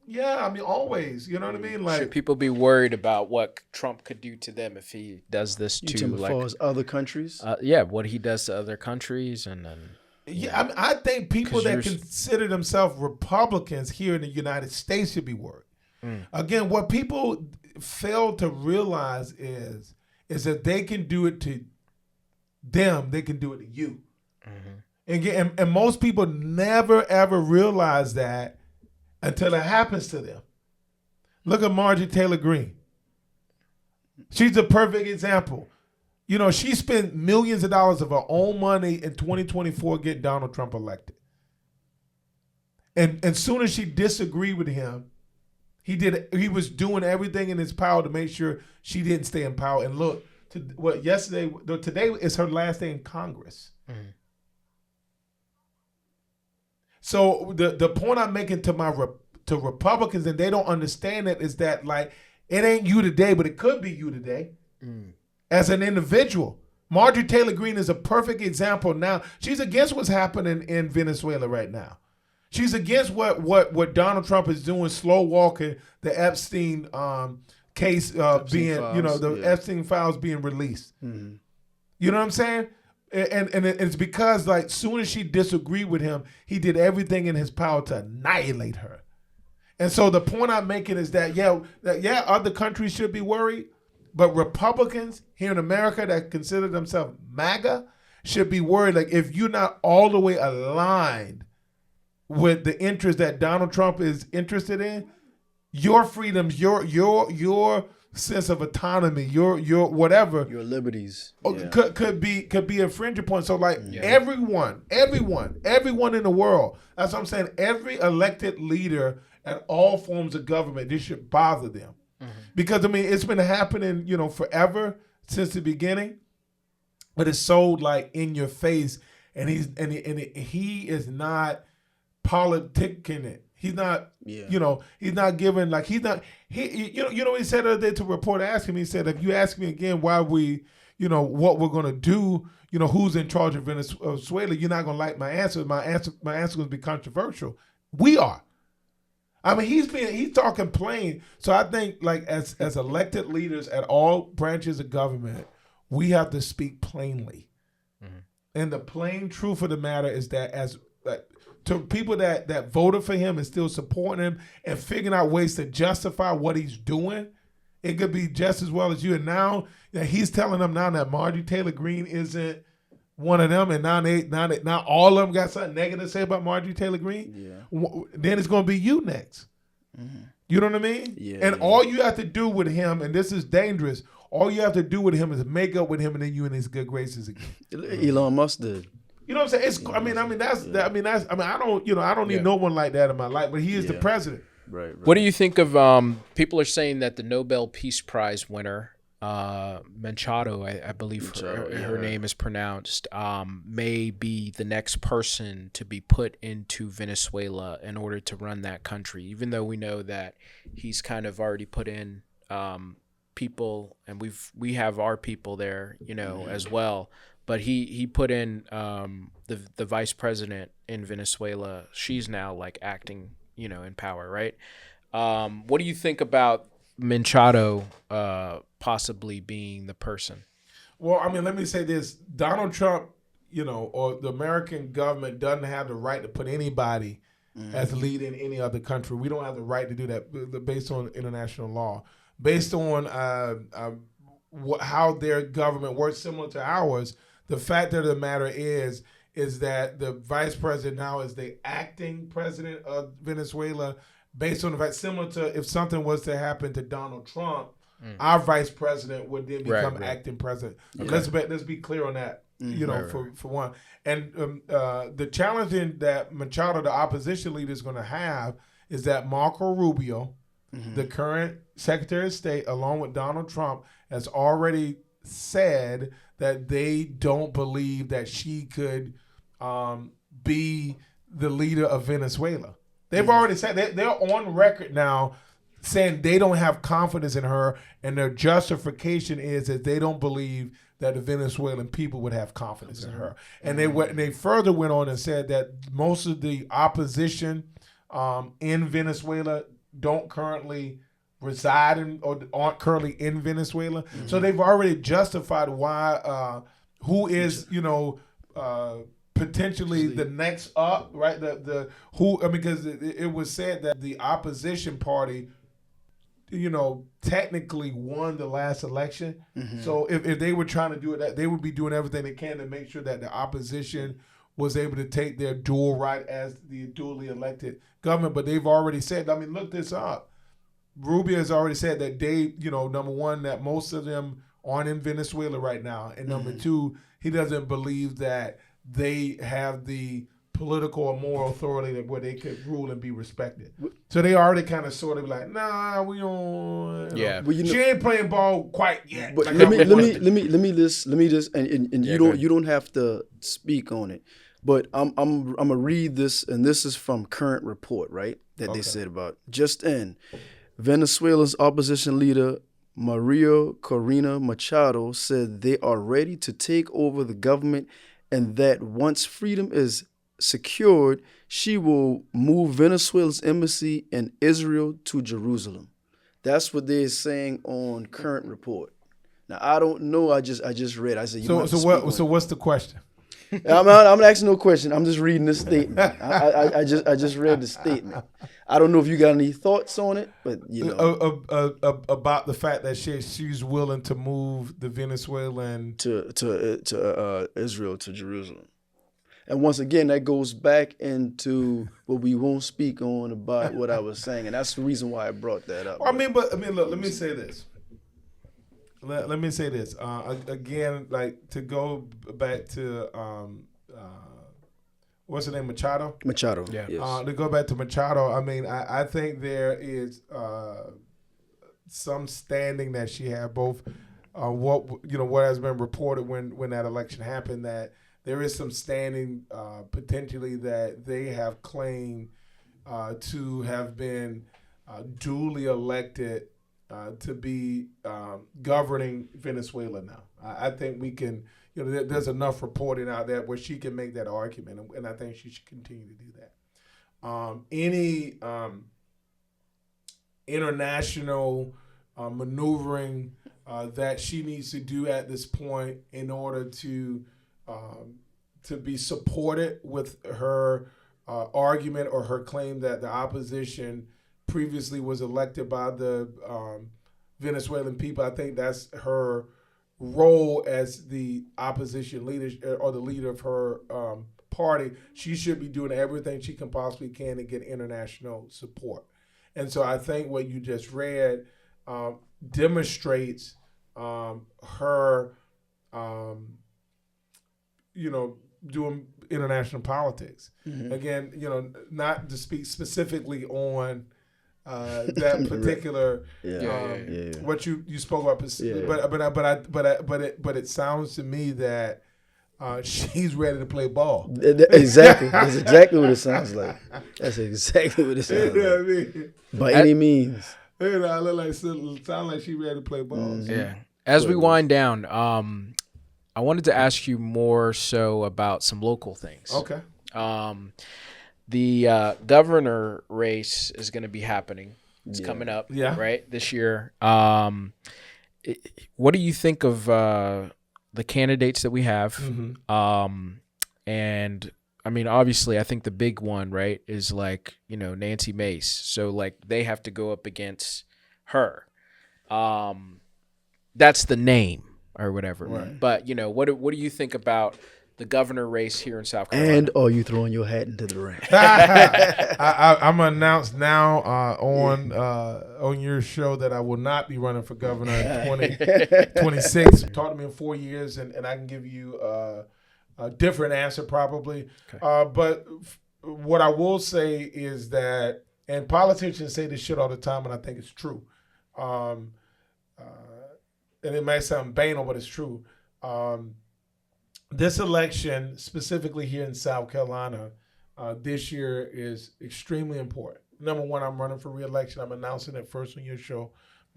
Yeah, I mean, always. You know what I mean? Like, should people be worried about what Trump could do to them if he does this You to like as other countries? What he does to other countries and then. Yeah, I mean, I think people that consider themselves Republicans here in the United States should be worried. Again, what people fail to realize is that they can do it to them, they can do it to you. And most people never ever realize that until it happens to them. Look at Marjorie Taylor Greene. She's a perfect example. You know, she spent millions of dollars of her own money in 2024 getting Donald Trump elected. And as soon as she disagreed with him, he was doing everything in his power to make sure she didn't stay in power. And look, today is her last day in Congress. So the point I'm making to Republicans, and they don't understand it, is that like it ain't you today, but it could be you today. As an individual, Marjorie Taylor Greene is a perfect example. Now she's against what's happening in Venezuela right now. She's against what Donald Trump is doing, slow walking the Epstein case Epstein files being released. You know what I'm saying? And it's because like soon as she disagreed with him, he did everything in his power to annihilate her. And so the point I'm making is that other countries should be worried. But Republicans here in America that consider themselves MAGA should be worried. Like if you're not all the way aligned with the interest that Donald Trump is interested in, your freedoms, your sense of autonomy, your whatever, your liberties could be a fringe point. So like everyone in the world. That's what I'm saying. Every elected leader at all forms of government, this should bother them. Because I mean, it's been happening, forever since the beginning, but it's so like in your face, and he is not politicking it. He's not, he's not giving like what he said the other day to a reporter asking me. He said, if you ask me again why we, what we're gonna do, who's in charge of Venezuela, you're not gonna like my answer. My answer gonna be controversial. We are. I mean, he's talking plain. So I think like as elected leaders at all branches of government, we have to speak plainly. And the plain truth of the matter is that to people that voted for him and still supporting him and figuring out ways to justify what he's doing, it could be just as well as you. And now that he's telling them now that Marjorie Taylor Greene isn't one of them, and now all of them got something negative to say about Marjorie Taylor Greene. Then it's going to be you next. You know what I mean? All you have to do with him, and this is dangerous. All you have to do with him is make up with him, and then you in his good graces again. Elon Musk did. You know what I'm saying? I don't need no one like that in my life, but he is the president. Right. What do you think of people are saying that the Nobel Peace Prize winner Machado, I believe Machado, her name is pronounced, may be the next person to be put into Venezuela in order to run that country, even though we know that he's kind of already put in people, and we have our people there, as well. But he put in the vice president in Venezuela. She's now like acting, in power, right? What do you think about Machado possibly being the person? Well, I mean, let me say this: Donald Trump, or the American government doesn't have the right to put anybody as lead in any other country. We don't have the right to do that based on international law, based on how their government works similar to ours. The fact of the matter is that the vice president now is the acting president of Venezuela, based on the fact similar to if something was to happen to Donald Trump, our vice president would then become acting president. Okay. Let's be clear on that. For one, and the challenge that Machado, the opposition leader, is going to have is that Marco Rubio, the current Secretary of State, along with Donald Trump, has already said that they don't believe that she could be the leader of Venezuela. They've already said they're on record now saying they don't have confidence in her, and their justification is that they don't believe that the Venezuelan people would have confidence in her. And they further went on and said that most of the opposition in Venezuela don't currently reside in or aren't currently in Venezuela. So they've already justified why who is potentially the next up, right? Because it was said that the opposition party, technically won the last election. So if they were trying to do it, they would be doing everything they can to make sure that the opposition was able to take their dual right as the duly elected government. But they've already said, look this up. Rubio has already said that they, number one, that most of them aren't in Venezuela right now. And number two, he doesn't believe that they have the political or moral authority where they could rule and be respected. So they already kind of sort of like, nah, we don't. Yeah, well, she ain't playing ball quite yet. But let me just and you don't have to speak on it. But I'm gonna read this, and this is from Current Report, right? That they said about just in Venezuela's opposition leader Maria Corina Machado said they are ready to take over the government, and that once freedom is secured, she will move Venezuela's embassy in Israel to Jerusalem. That's what they're saying on Current Report. Now I don't know. I just read. I said, so what's the question? I'm not asking no question. I'm just reading the statement. I just read the statement. I don't know if you got any thoughts on it, but about the fact that she's willing to move the Venezuelan to Israel, to Jerusalem. And once again, that goes back into what we won't speak on about what I was saying, and that's the reason why I brought that up. Look, let me say this. Let me say this again, like to go back to what's her name, Machado? Machado, yeah. Yes. To go back to Machado, I think there is some standing that she had, both what has been reported when that election happened, that there is some standing potentially that they have claimed to have been duly elected to be governing Venezuela now. I think we can, there's enough reporting out there where she can make that argument, and I think she should continue to do that. Any international maneuvering that she needs to do at this point in order to be supported with her argument or her claim that the opposition previously was elected by the Venezuelan people. I think that's her role as the opposition leader or the leader of her party. She should be doing everything she can possibly can to get international support. And so I think what you just read demonstrates her, doing international politics. Again, not to speak specifically on that particular what you spoke about. But it sounds to me that she's ready to play ball. Exactly. That's exactly what it sounds like. That's exactly what it sounds like. I mean? By any means. You know, I look like sound like she's ready to play ball. Mm-hmm. Yeah. As we wind down, I wanted to ask you more so about some local things. Okay. The governor race is going to be happening. It's coming up, right, this year. What do you think of the candidates that we have? Mm-hmm. And I mean, obviously, I think the big one, right, is like, Nancy Mace. So like they have to go up against her. That's the name or whatever. Right. But what do you think about the governor race here in South Carolina? And are you throwing your hat into the ring? I'm gonna announce now on your show that I will not be running for governor in 2026. Talk to me in 4 years, and I can give you a different answer probably. Okay. But what I will say is that, and politicians say this shit all the time, and I think it's true. And it may sound banal, but it's true. This election, specifically here in South Carolina, this year is extremely important. Number one, I'm running for re-election. I'm announcing it first on your show,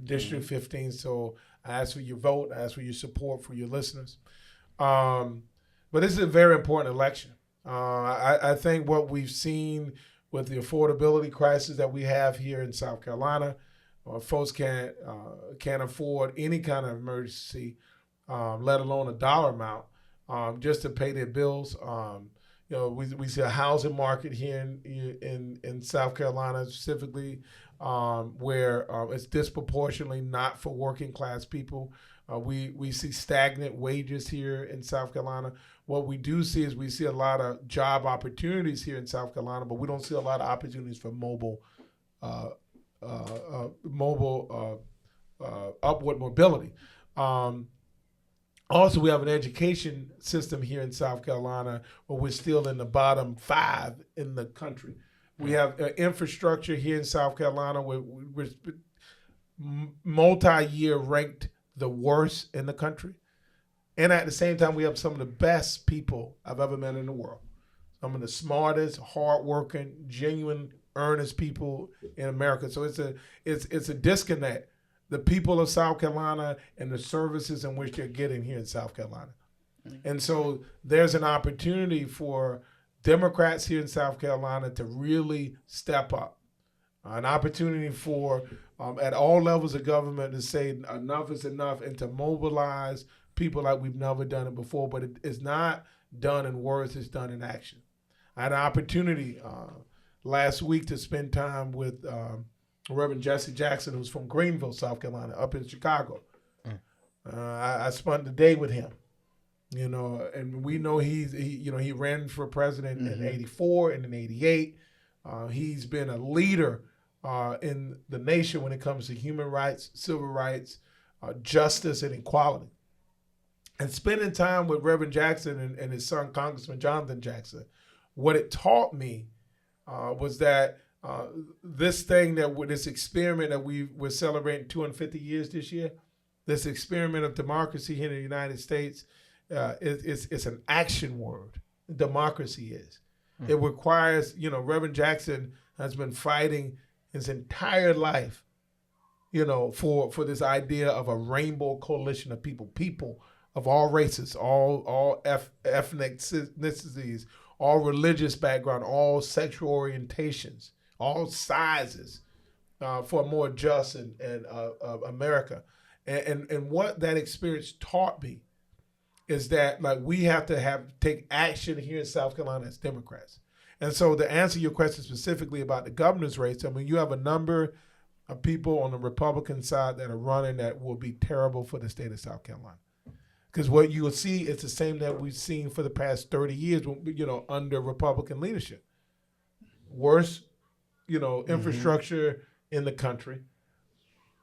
District 15. So I ask for your vote. I ask for your support for your listeners. But this is a very important election. I think what we've seen with the affordability crisis that we have here in South Carolina, folks can't afford any kind of emergency, let alone a dollar amount. Just to pay their bills. We see a housing market here in South Carolina specifically where it's disproportionately not for working class people. We see stagnant wages here in South Carolina. What we do see is we see a lot of job opportunities here in South Carolina, but we don't see a lot of opportunities for mobile upward mobility. Also, we have an education system here in South Carolina where we're still in the bottom 5 in the country. We have infrastructure here in South Carolina where we're multi-year ranked the worst in the country. And at the same time, we have some of the best people I've ever met in the world. Some of the smartest, hardworking, genuine, earnest people in America. So it's a disconnect. The people of South Carolina and the services in which they're getting here in South Carolina. And so there's an opportunity for Democrats here in South Carolina to really step up. An opportunity for, at all levels of government, to say enough is enough and to mobilize people like we've never done it before. But it is not done in words, it's done in action. I had an opportunity last week to spend time with Reverend Jesse Jackson, who's from Greenville, South Carolina, up in Chicago. I spent the day with him, and we know he ran for president in '84 and in '88. He's been a leader in the nation when it comes to human rights, civil rights, justice, and equality. And spending time with Reverend Jackson and his son, Congressman Jonathan Jackson, what it taught me was that this experiment that we're celebrating 250 years this year, this experiment of democracy here in the United States, it's an action word. Democracy is. It requires, Reverend Jackson has been fighting his entire life, for this idea of a rainbow coalition of people of all races, all ethnic ethnicities, all religious background, all sexual orientations, all sizes, for a more just and America. And what that experience taught me is that we have to take action here in South Carolina as Democrats. And so to answer your question specifically about the governor's race, you have a number of people on the Republican side that are running that will be terrible for the state of South Carolina. Because what you will see is the same that we've seen for the past 30 years, under Republican leadership. Worse, infrastructure in the country,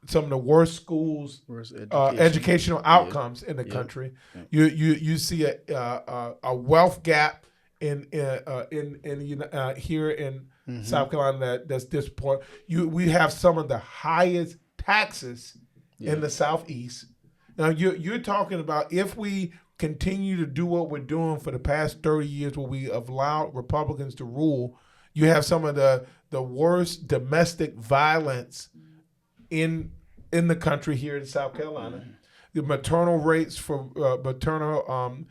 some of the worst schools, educational outcomes in the country. You see a wealth gap in here in South Carolina that's disappointing. We have some of the highest taxes in the Southeast. Now you're talking about if we continue to do what we're doing for the past 30 years, where we have allowed Republicans to rule, you have some of the worst domestic violence in the country here in South Carolina. The maternal rates for maternal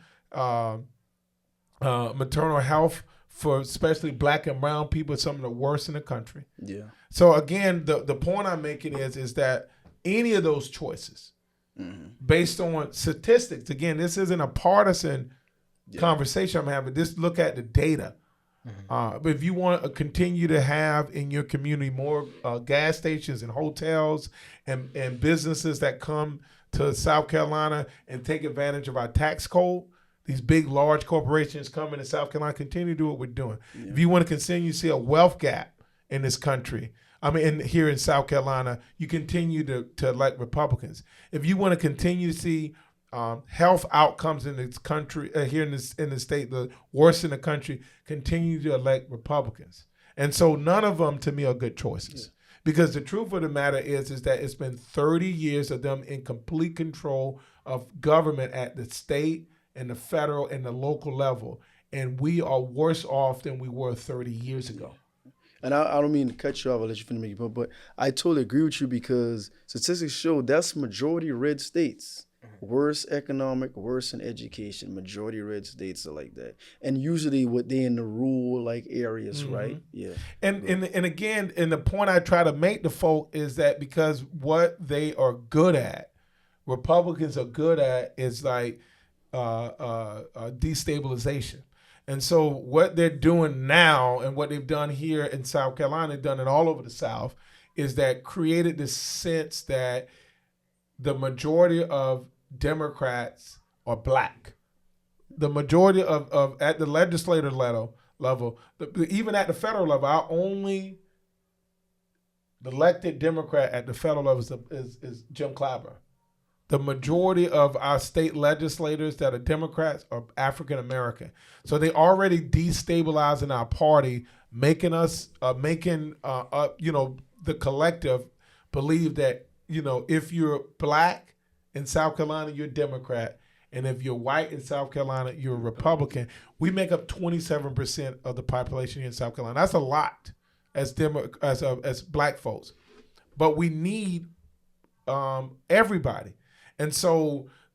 health for especially Black and brown people is some of the worst in the country. Yeah. So again, the point I'm making is that any of those choices, based on statistics, again, this isn't a partisan conversation I'm having. Just look at the data. But if you want to continue to have in your community more gas stations and hotels and businesses that come to South Carolina and take advantage of our tax code, these big, large corporations coming to South Carolina, continue to do what we're doing. Yeah. If you want to continue to see a wealth gap in this country, here in South Carolina, you continue to elect Republicans. If you want to continue to see health outcomes in this country, here in the state, the worst in the country, continue to elect Republicans. And so none of them, to me, are good choices. Yeah. Because the truth of the matter is that it's been 30 years of them in complete control of government at the state and the federal and the local level. And we are worse off than we were 30 years ago. And I don't mean to cut you off, I'll let you finish making your point, but I totally agree with you because statistics show that's majority red states. Worse economic, worse in education. Majority red states are like that. And usually they in the rural like areas, right? Yeah. And again, the point I try to make to folk is that because what they are good at, Republicans are good at, is like destabilization. And so what they're doing now and what they've done here in South Carolina, done it all over the South, is that created this sense that the majority of Democrats are Black. The majority of at the legislative level, even at the federal level, our only elected Democrat at the federal level is Jim Clyburn. The majority of our state legislators that are Democrats are African American. So they already destabilizing our party, making us the collective believe that, if you're Black in South Carolina, you're Democrat, and if you're white in South Carolina, you're a Republican. We make up 27% of the population here in South Carolina. That's a lot as Black folks, but we need everybody. And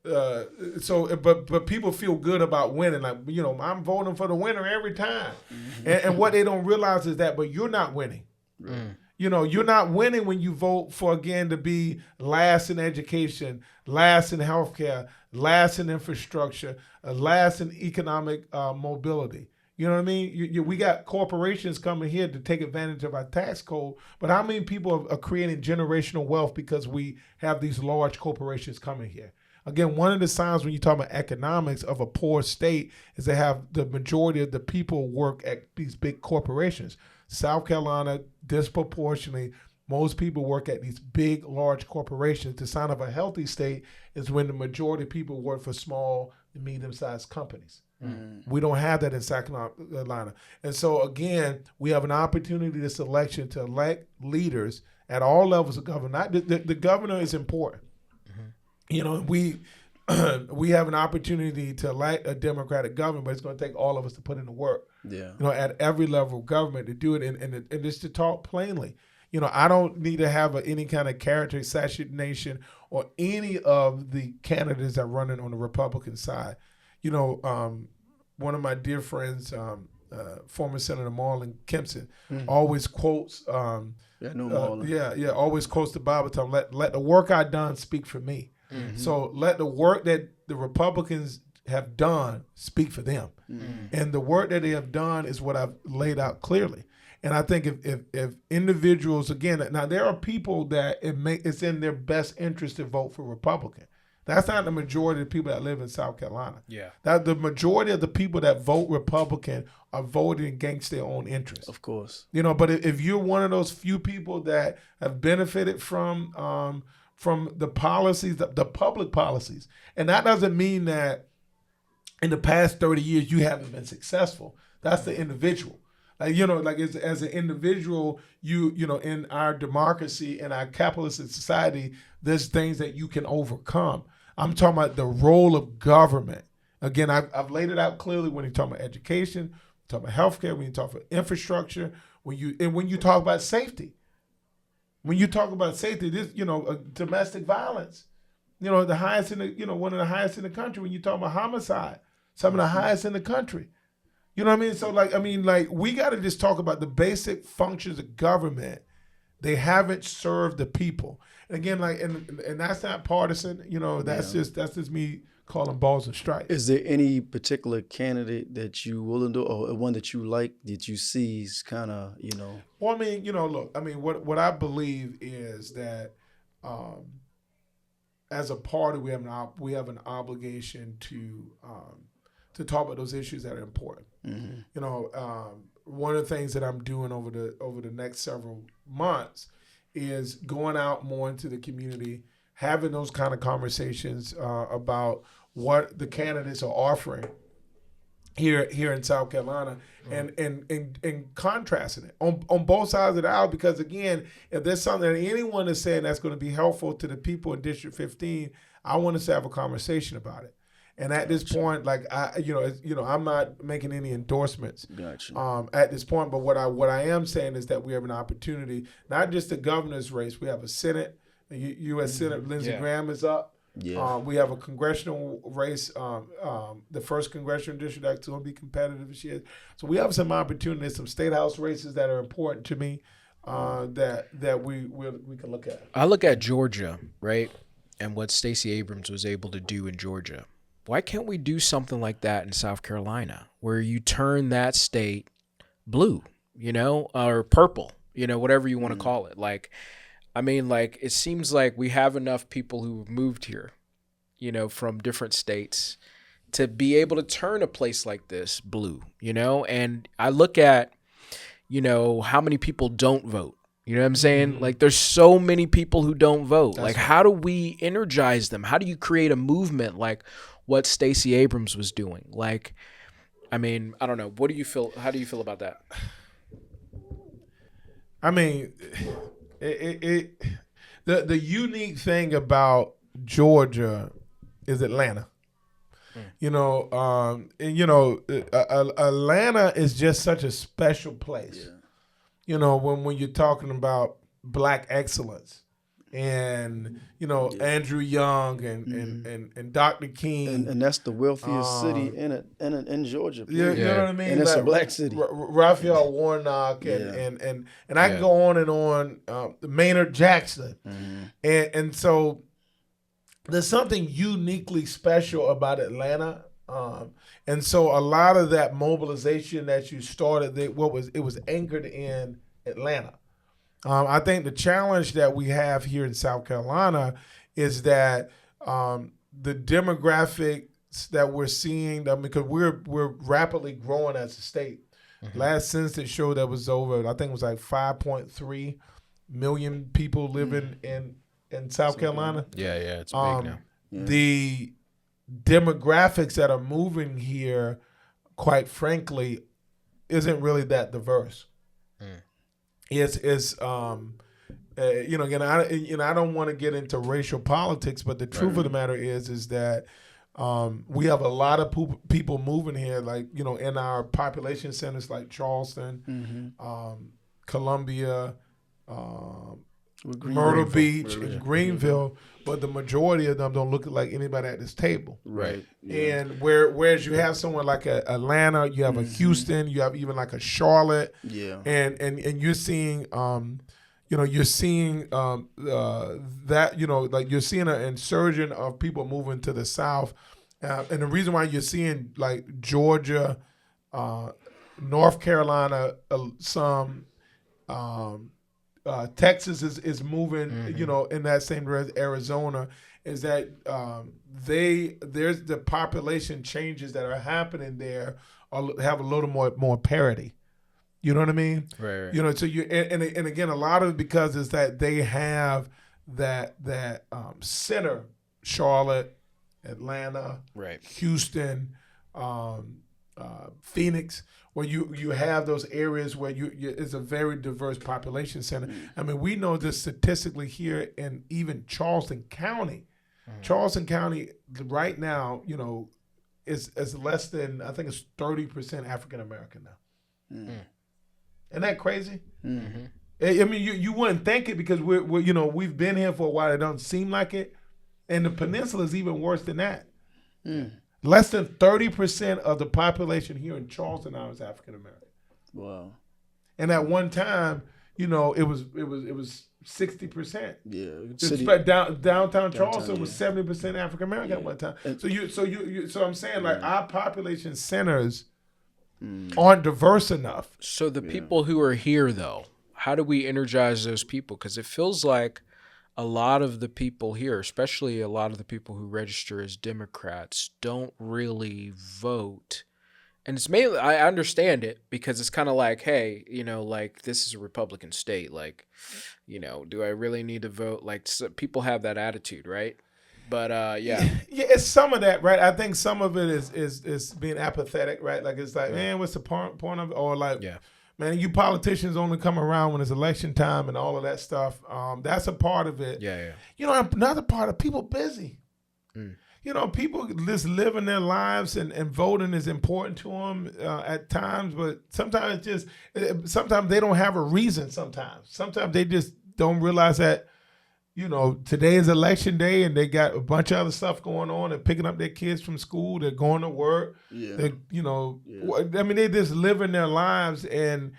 but people feel good about winning. Like, I'm voting for the winner every time. And what they don't realize is that, but you're not winning. Right. You're not winning when you vote for, again, to be last in education, last in healthcare, last in infrastructure, last in economic mobility. You know what I mean? We got corporations coming here to take advantage of our tax code, but how many people are creating generational wealth because we have these large corporations coming here? Again, one of the signs when you talk about economics of a poor state is they have the majority of the people work at these big corporations. South Carolina, disproportionately, most people work at these big, large corporations. The sign of a healthy state is when the majority of people work for small and medium-sized companies. We don't have that in South Carolina. And so, again, we have an opportunity this election to elect leaders at all levels of government. The governor is important. We have an opportunity to elect a Democratic government, but it's going to take all of us to put in the work. Yeah. At every level of government to do it, and just to talk plainly. I don't need to have any kind of character assassination or any of the candidates that are running on the Republican side. One of my dear friends, former Senator Marlon Kempson, always quotes. Always quotes the Bible. Telling let the work I done speak for me. Mm-hmm. So let the work that the Republicans have done speak for them, and the work that they have done is what I've laid out clearly. And I think if individuals, again, now there are people that it's in their best interest to vote for Republican. That's not the majority of the people that live in South Carolina. Yeah. That the majority of the people that vote Republican are voting against their own interests. Of course. But if you're one of those few people that have benefited from the policies, the public policies, and that doesn't mean that in the past 30 years you haven't been successful. That's the individual. Like as an individual, in our democracy and our capitalist society, there's things that you can overcome. I'm talking about the role of government. Again, I've laid it out clearly when you talk about education, talk about healthcare, when you talk about infrastructure, when you talk about safety. When you talk about safety, this domestic violence, the highest in the one of the highest in the country. When you talk about homicide, some of the highest in the country. You know what I mean? So we got to just talk about the basic functions of government. They haven't served the people. And again, and that's not partisan. That's just me calling balls and strikes. Is there any particular candidate that you willing to, or one that you like, that you see is kind of, Well, look, what I believe is that as a party, we have an obligation to talk about those issues that are important. Mm-hmm. One of the things that I'm doing over the next several months is going out more into the community, having those kind of conversations about what the candidates are offering here in South Carolina, and contrasting it on both sides of the aisle. Because again, if there's something that anyone is saying that's going to be helpful to the people in District 15, I want us to have a conversation about it. And at this point, I'm not making any endorsements at this point. But what I am saying is that we have an opportunity, not just the governor's race. We have a Senate, U.S. Senate. Lindsey Graham is up. Yeah. We have a congressional race, the first congressional district that's going to be competitive this year. So we have some opportunities, some state house races that are important to me that we can look at. I look at Georgia, right, and what Stacey Abrams was able to do in Georgia. Why can't we do something like that in South Carolina, where you turn that state blue, or purple, whatever you want to call it? It seems like we have enough people who moved here, from different states to be able to turn a place like this blue, and I look at, how many people don't vote. You know what I'm saying? Mm-hmm. There's so many people who don't vote. That's how do we energize them? How do you create a movement like what Stacey Abrams was doing? I don't know. What do you feel? How do you feel about that? The unique thing about Georgia is Atlanta. Atlanta is just such a special place. Yeah. When you're talking about Black excellence, and Andrew Young and Dr. King, and that's the wealthiest city in Georgia. You know what I mean? And it's a Black city. Raphael Warnock and I can go on and on. Maynard Jackson, and so there's something uniquely special about Atlanta. And so a lot of that mobilization that you started, it was anchored in Atlanta. I think the challenge that we have here in South Carolina is that the demographics that we're seeing, because we're rapidly growing as a state. Mm-hmm. Last census showed that was over, I think it was 5.3 million people living in South Carolina. Yeah, it's big now. Yeah. The demographics that are moving here, quite frankly, isn't really that diverse. It's again, I don't want to get into racial politics, but the truth of the matter is that we have a lot of people moving here, in our population centers like Charleston, Columbia, Myrtle Beach, and Greenville, but the majority of them don't look like anybody at this table. Right. Yeah. And whereas you have someone like Atlanta, you have a Houston, you have even like a Charlotte. Yeah. And you're seeing you're seeing you're seeing an insurgence of people moving to the South. And the reason why you're seeing Georgia, North Carolina, some Texas is moving, in that same Arizona, is that there's the population changes that are happening there have a little more parity. You know what I mean? Right. So and again, a lot of it because is that they have that center, Charlotte, Atlanta, right, Houston, Phoenix, where you have those areas where it's a very diverse population center. I mean, we know this statistically here in even Charleston County. Charleston County right now, is less than, I think it's 30% African American now. Isn't that crazy? Mm-hmm. I mean, you wouldn't think it because we've been here for a while. It doesn't seem like it, and the peninsula is even worse than that. Less than 30% of the population here in Charleston now is African American. Wow. And at one time, it was 60%. Yeah. Downtown Charleston was 70% African American at one time. So I'm saying like our population centers aren't diverse enough. So the people who are here, though, how do we energize those people? Because it feels like a lot of the people here, especially a lot of the people who register as Democrats, don't really vote. And it's mainly, I understand it because it's kind of like, hey, like this is a Republican state. Like, do I really need to vote? Like people have that attitude, right? But yeah, it's some of that, right? I think some of it is being apathetic, right? Like it's like, man, what's the point of it? Or like, man, you politicians only come around when it's election time and all of that stuff. That's a part of it. Yeah. Another part of people busy. People just living their lives and voting is important to them at times, but sometimes sometimes they don't have a reason. Sometimes they just don't realize that, today is election day and they got a bunch of other stuff going on. They're picking up their kids from school. They're going to work. Yeah. I mean, they just living their lives and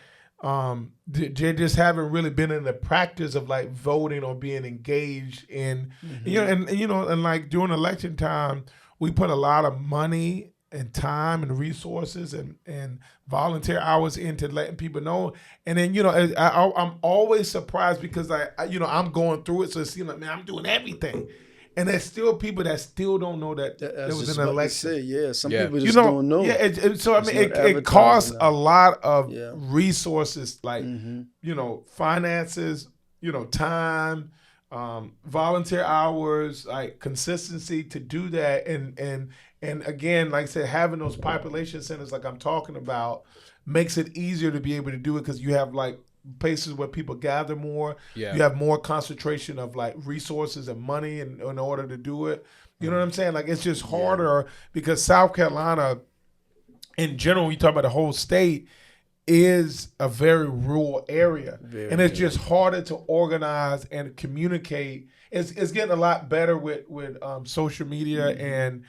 they just haven't really been in the practice of like voting or being engaged in, and like during election time, we put a lot of money and time and resources and volunteer hours into letting people know. And then, I'm always surprised because I'm going through it. So it seems like, man, I'm doing everything. And there's still people that still don't know that there was an election. Some people just don't know. Yeah, so I mean, it costs a lot of resources, like finances, time, volunteer hours, like consistency to do that, and again, like I said, having those population centers, like I'm talking about, makes it easier to be able to do it because you have like places where people gather more. You have more concentration of like resources and money in order to do it. You know what I'm saying? Like it's just harder because South Carolina, in general, you talk about the whole state, is a very rural area, and it's just harder to organize and communicate. It's getting a lot better with social media and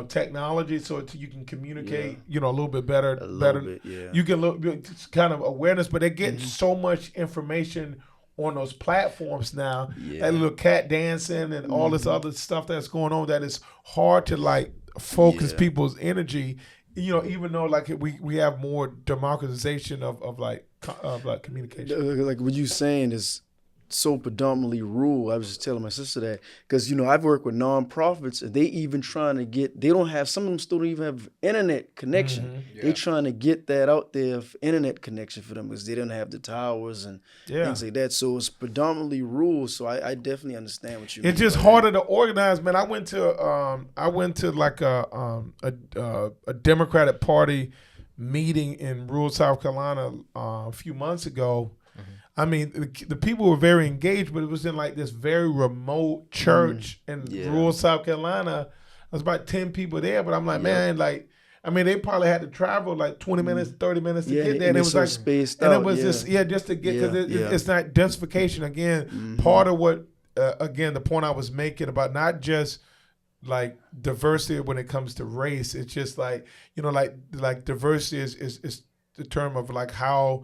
technology, so you can communicate, a little bit better. You can look kind of awareness, but they're getting so much information on those platforms now. That little cat dancing and all this other stuff that's going on, that is hard to like focus people's energy. Even though like we have more democratization of communication. Like what you saying is so predominantly rural. I was just telling my sister that because I've worked with nonprofits and they even trying to get, they don't have, some of them still don't even have internet connection. They trying to get that out there, internet connection for them because they don't have the towers and things like that. So it's predominantly rural. So I definitely understand what you mean. It's just harder to organize, man. I went to like a Democratic Party meeting in rural South Carolina a few months ago. I mean, the people were very engaged, but it was in like this very remote church in rural South Carolina. There was about 10 people there, but I'm like, man, like, I mean, they probably had to travel like 20 minutes, 30 minutes to get there. And it was like spaced out. And it was just to get, because it's not densification. Again, part of what, the point I was making about not just like diversity when it comes to race, it's just like, like diversity is the term of like how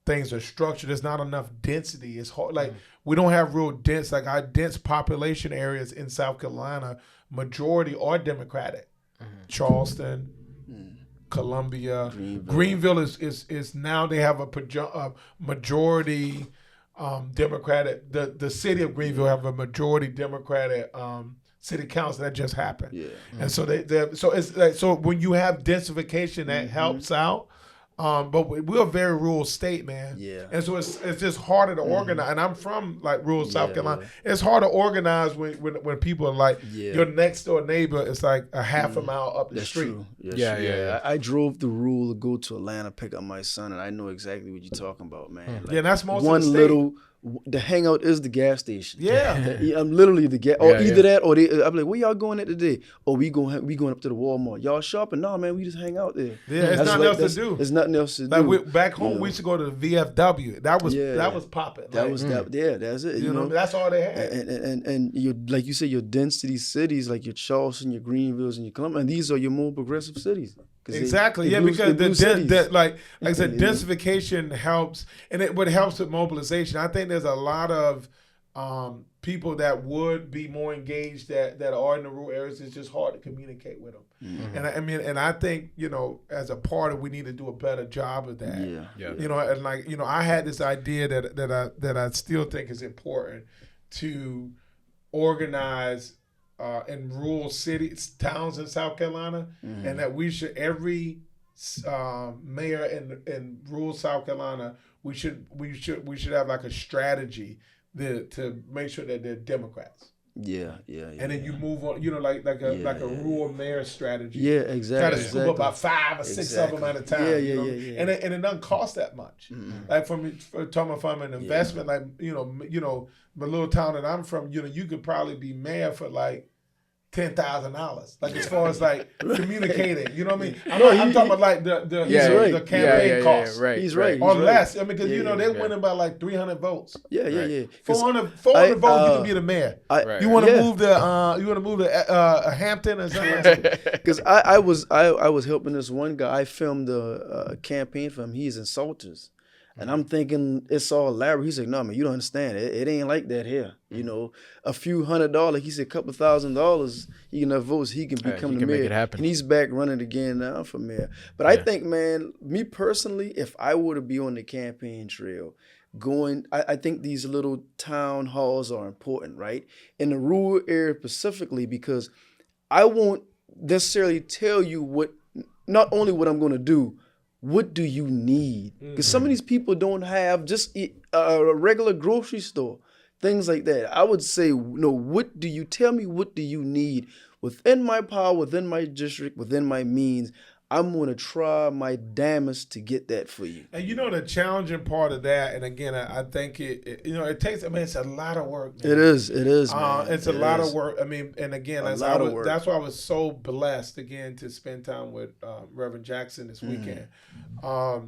things are structured. There's not enough density. It's hard. Like we don't have real dense, like our dense population areas in South Carolina, majority are Democratic. Charleston, Columbia, Greenville is now they have a majority Democratic. The city of Greenville have a majority Democratic city council. That just happened. And so so it's like, so when you have densification, that helps out. But we're a very rural state, man. Yeah. And so it's just harder to organize. And I'm from like rural South Carolina. It's hard to organize when people are like your next door neighbor is like a half a mile up the That's street. true. Yeah. I drove through rural to go to Atlanta, pick up my son, and I know exactly what you're talking about, man. Like, Yeah, and that's most one of the state. little. The hangout is the gas station. Yeah. I'm literally the gas. Or either that, or I'm like, where y'all going at today? Or we going up to the Walmart. Y'all shopping? No, man, we just hang out there. Yeah, it's nothing else to do. There's nothing else to like do. Back home, we used to go to the VFW. That was popping. That's it. You know, that's all they had. And you, like you said, your density cities, like your Charleston, your Greenvilles, and your Columbia, and these are your more progressive cities. Exactly, because like I said, densification helps, and it helps with mobilization. I think there's a lot of people that would be more engaged that are in the rural areas. It's just hard to communicate with them. Mm-hmm. And I think as a party, we need to do a better job of that. And I had this idea that I still think is important to organize. In rural cities, towns in South Carolina, and that we should every mayor in rural South Carolina, we should have like a strategy to make sure that they're Democrats. Yeah. And then you move on, like a rural mayor strategy. Yeah, exactly. Try to scoop up about 5 or 6 of them at a time. Yeah. And it doesn't cost that much. Mm-hmm. Like from an investment, like the little town that I'm from, you could probably be mayor for like $10,000. Like as far as like communicating, you know what I mean? I'm talking about like the campaign costs. Right. He's right. Or less. I mean, because they're winning by like 300 votes. Yeah. 400 votes, you can be the mayor. You want to move to Hampton or something? Because I was helping this one guy. I filmed a campaign for him. He's in Salters. And I'm thinking it's all elaborate. He's like, no, man, you don't understand. It ain't like that here. A few $100. He said a couple $1,000. He enough votes. He can become the mayor. Make it happen. And he's back running again now for mayor. But I think, man, me personally, if I were to be on the campaign trail, I think these little town halls are important, right? In the rural area specifically, because I won't necessarily tell you not only what I'm going to do, what do you need? Because some of these people don't have just a regular grocery store, things like that. I would say, what do you need within my power, within my district, within my means? I'm going to try my damnedest to get that for you. And the challenging part of that, and again, I think it takes, it's a lot of work, man. It is, man. It's a lot of work. And again, that's why I was so blessed, again, to spend time with Reverend Jackson this weekend. I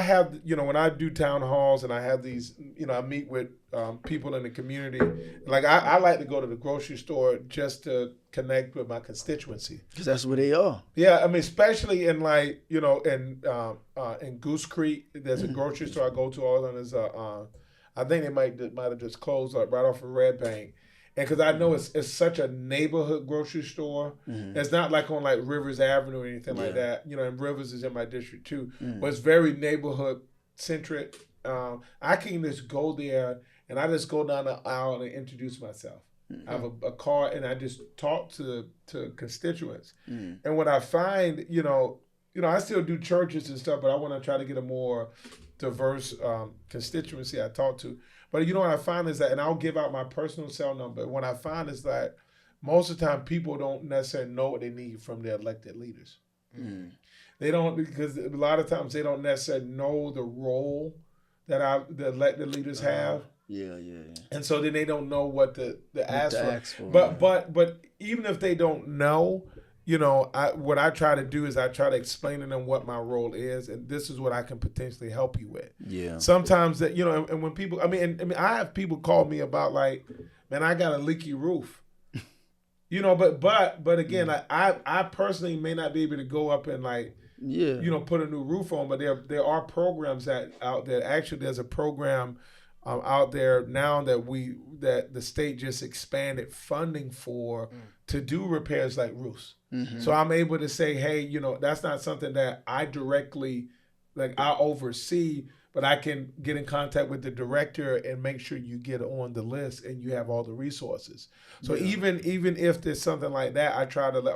have, when I do town halls and I have these, I meet with people in the community. Like I like to go to the grocery store just to connect with my constituency. Because that's where they are. Yeah, especially in like, in Goose Creek, there's a grocery store I go to all the time. There's I think they might have just closed up right off of Red Bank. And because I know it's such a neighborhood grocery store. It's not like on like Rivers Avenue or anything like that. And Rivers is in my district too. But it's very neighborhood centric. I can just go there and I just go down the aisle and introduce myself. I have a card and I just talk to constituents. And what I find, I still do churches and stuff, but I want to try to get a more diverse constituency I talk to. But what I find is that, and I'll give out my personal cell number, what I find is that most of the time people don't necessarily know what they need from their elected leaders. They don't, because a lot of times they don't necessarily know the role that the elected leaders have. Yeah. And so then they don't know what to ask for. But But even if they don't know, what I try to do is I try to explain to them what my role is, and this is what I can potentially help you with. Yeah. Sometimes that and when people, I have people call me about like, man, I got a leaky roof. But again, like, I personally may not be able to go up and like, put a new roof on, but there are programs out there. Actually, there's a program out there now that the state just expanded funding for to do repairs like roofs. So I'm able to say, hey, that's not something that I directly I oversee, but I can get in contact with the director and make sure you get on the list and you have all the resources. So even if there's something like that, I try to let.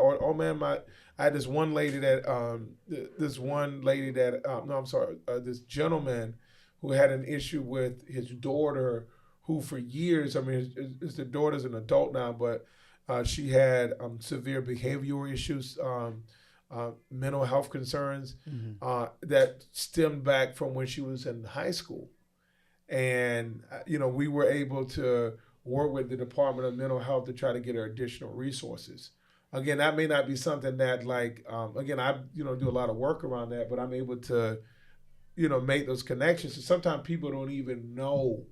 I had this one lady that this gentleman who had an issue with his daughter, who for years, I mean, the daughter's an adult now, but she had severe behavioral issues. Mental health concerns that stemmed back from when she was in high school. And, we were able to work with the Department of Mental Health to try to get her additional resources. Again, that may not be something that I do a lot of work around that, but I'm able to, make those connections. So sometimes people don't even know.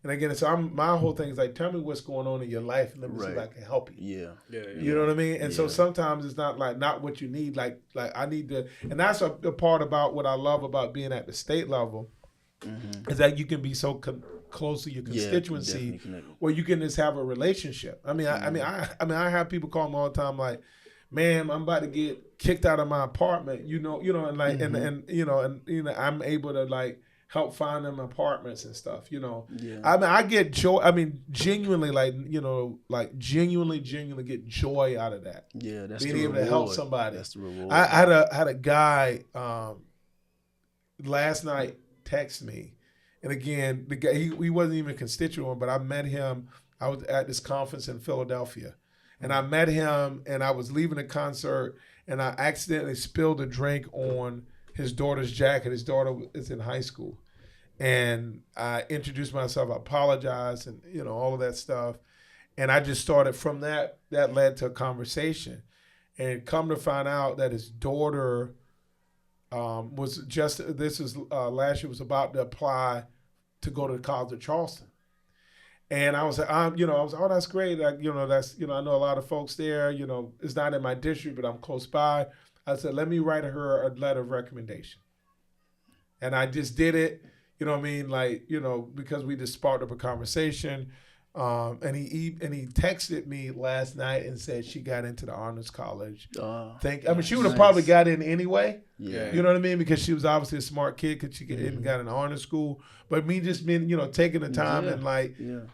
And again, so my whole thing is like, tell me what's going on in your life and let me see if I can help you. Yeah. You know what I mean? And so sometimes it's not what you need. Like I need to, and that's the part about what I love about being at the state level is that you can be so close to your constituency where you can just have a relationship. I mean, I have people call me all the time like, man, I'm about to get kicked out of my apartment, and I'm able to like help find them apartments and stuff, I mean, I get joy. I mean, genuinely, genuinely get joy out of that. Yeah, that's being the able reward. to help somebody. That's the reward. I had a guy last night text me, and again, the guy he wasn't even a constituent, but I met him. I was at this conference in Philadelphia, and I met him, and I was leaving a concert, and I accidentally spilled a drink on his daughter's jacket. His daughter is in high school. And I introduced myself, I apologized, and all of that stuff. And I just started from that led to a conversation. And come to find out that his daughter was last year, was about to apply to go to the College of Charleston. And I was like, oh, that's great. I know a lot of folks there, it's not in my district, but I'm close by. I said, let me write her a letter of recommendation. And I just did it, because we just sparked up a conversation. And he texted me last night and said she got into the honors college. She would have probably got in anyway. Yeah. You know what I mean? Because she was obviously a smart kid because she got in honors school. But me just being, taking the time and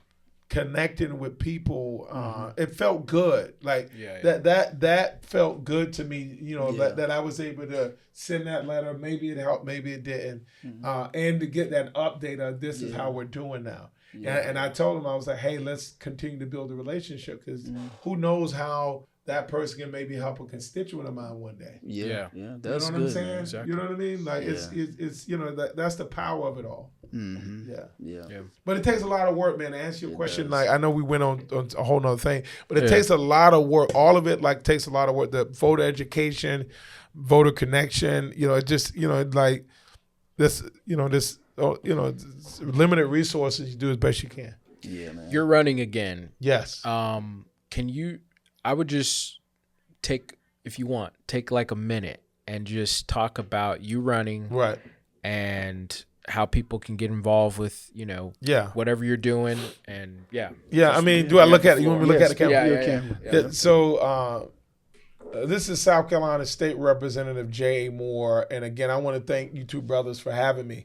connecting with people, it felt good. That felt good to me, that I was able to send that letter. Maybe it helped, maybe it didn't. And to get that update of this is how we're doing now. And I told him, I was like, hey, let's continue to build a relationship because who knows how that person can maybe help a constituent of mine one day. Yeah. That's you know what good, I'm saying? man. Exactly. You know what I mean? Like it's that's the power of it all. Mm-hmm. Yeah. Yeah. But it takes a lot of work, man. To answer your question, does. like I know we went on a whole nother thing, but it takes a lot of work. All of it takes a lot of work. The voter education, voter connection. It just like this. Limited resources. You do as best you can. Yeah, man. You're running again. Yes. Can you? I would just take like a minute and just talk about you running, Right. and how people can get involved with whatever you're doing, and I mean, do I look at it? You want me to look at the camera? Yeah. So this is South Carolina State Representative J.A. Moore, and again, I want to thank you two brothers for having me.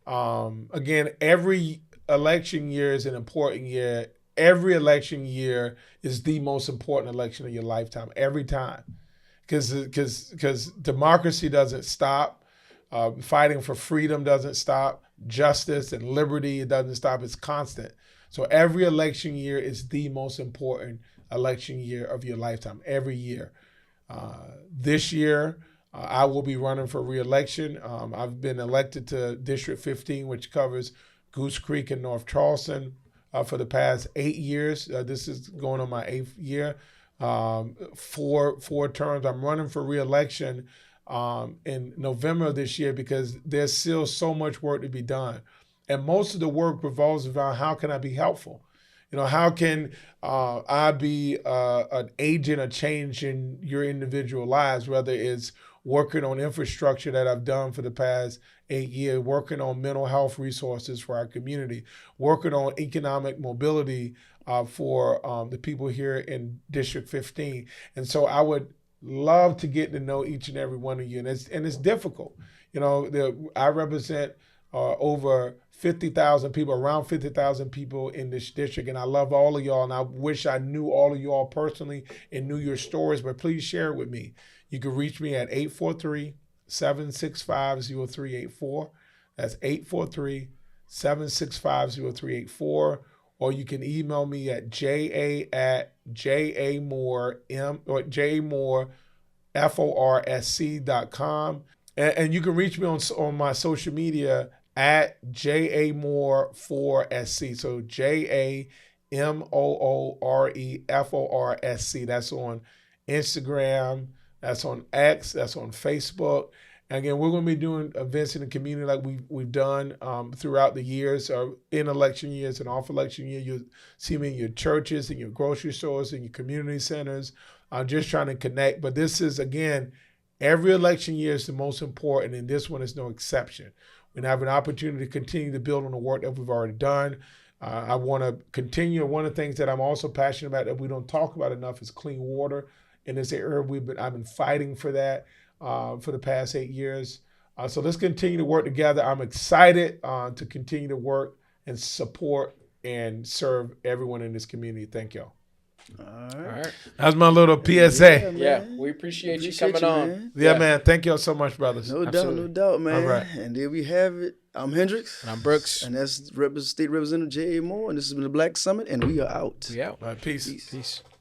Again, every election year is an important year. Every election year is the most important election of your lifetime, every time, because democracy doesn't stop. Fighting for freedom doesn't stop. Justice and liberty, it doesn't stop. It's constant. So every election year is the most important election year of your lifetime, every year. This year, I will be running for re-election. I've been elected to District 15, which covers Goose Creek and North Charleston, for the past 8 years. This is going on my 8th year. 4 terms. I'm running for re-election in November of this year because there's still so much work to be done. And most of the work revolves around how can I be helpful? How can I be an agent of change in your individual lives, whether it's working on infrastructure that I've done for the past 8 years, working on mental health resources for our community, working on economic mobility for the people here in District 15. And so I would love to get to know each and every one of you. And it's difficult. I represent over 50,000 people, around 50,000 people in this district. And I love all of y'all. And I wish I knew all of y'all personally and knew your stories, but please share it with me. You can reach me at 843-765-0384. That's 843-765-0384. Or you can email me at jamore@jamoresc.com. And you can reach me on my social media at jamore4sc. So JAMOOREFORSC. That's on Instagram, that's on X, that's on Facebook. And again, we're going to be doing events in the community like we've done throughout the years, in election years and off election year. You'll see me in your churches, in your grocery stores, in your community centers. I'm just trying to connect. But this is, again, every election year is the most important, and this one is no exception. We have an opportunity to continue to build on the work that we've already done. I want to continue. One of the things that I'm also passionate about that we don't talk about enough is clean water. In this area, I've been fighting for that for the past 8 years. So let's continue to work together. I'm excited to continue to work and support and serve everyone in this community. Thank y'all. All right. That's my little PSA. Yeah, we appreciate you coming on. Man. Yeah, man. Thank y'all so much, brothers. No doubt, man. All right. And there we have it. I'm Hendrix. And I'm Brooks. And that's State Representative J.A. Moore. And this has been the Black Summit. And we are out. We out. All right, peace. Peace.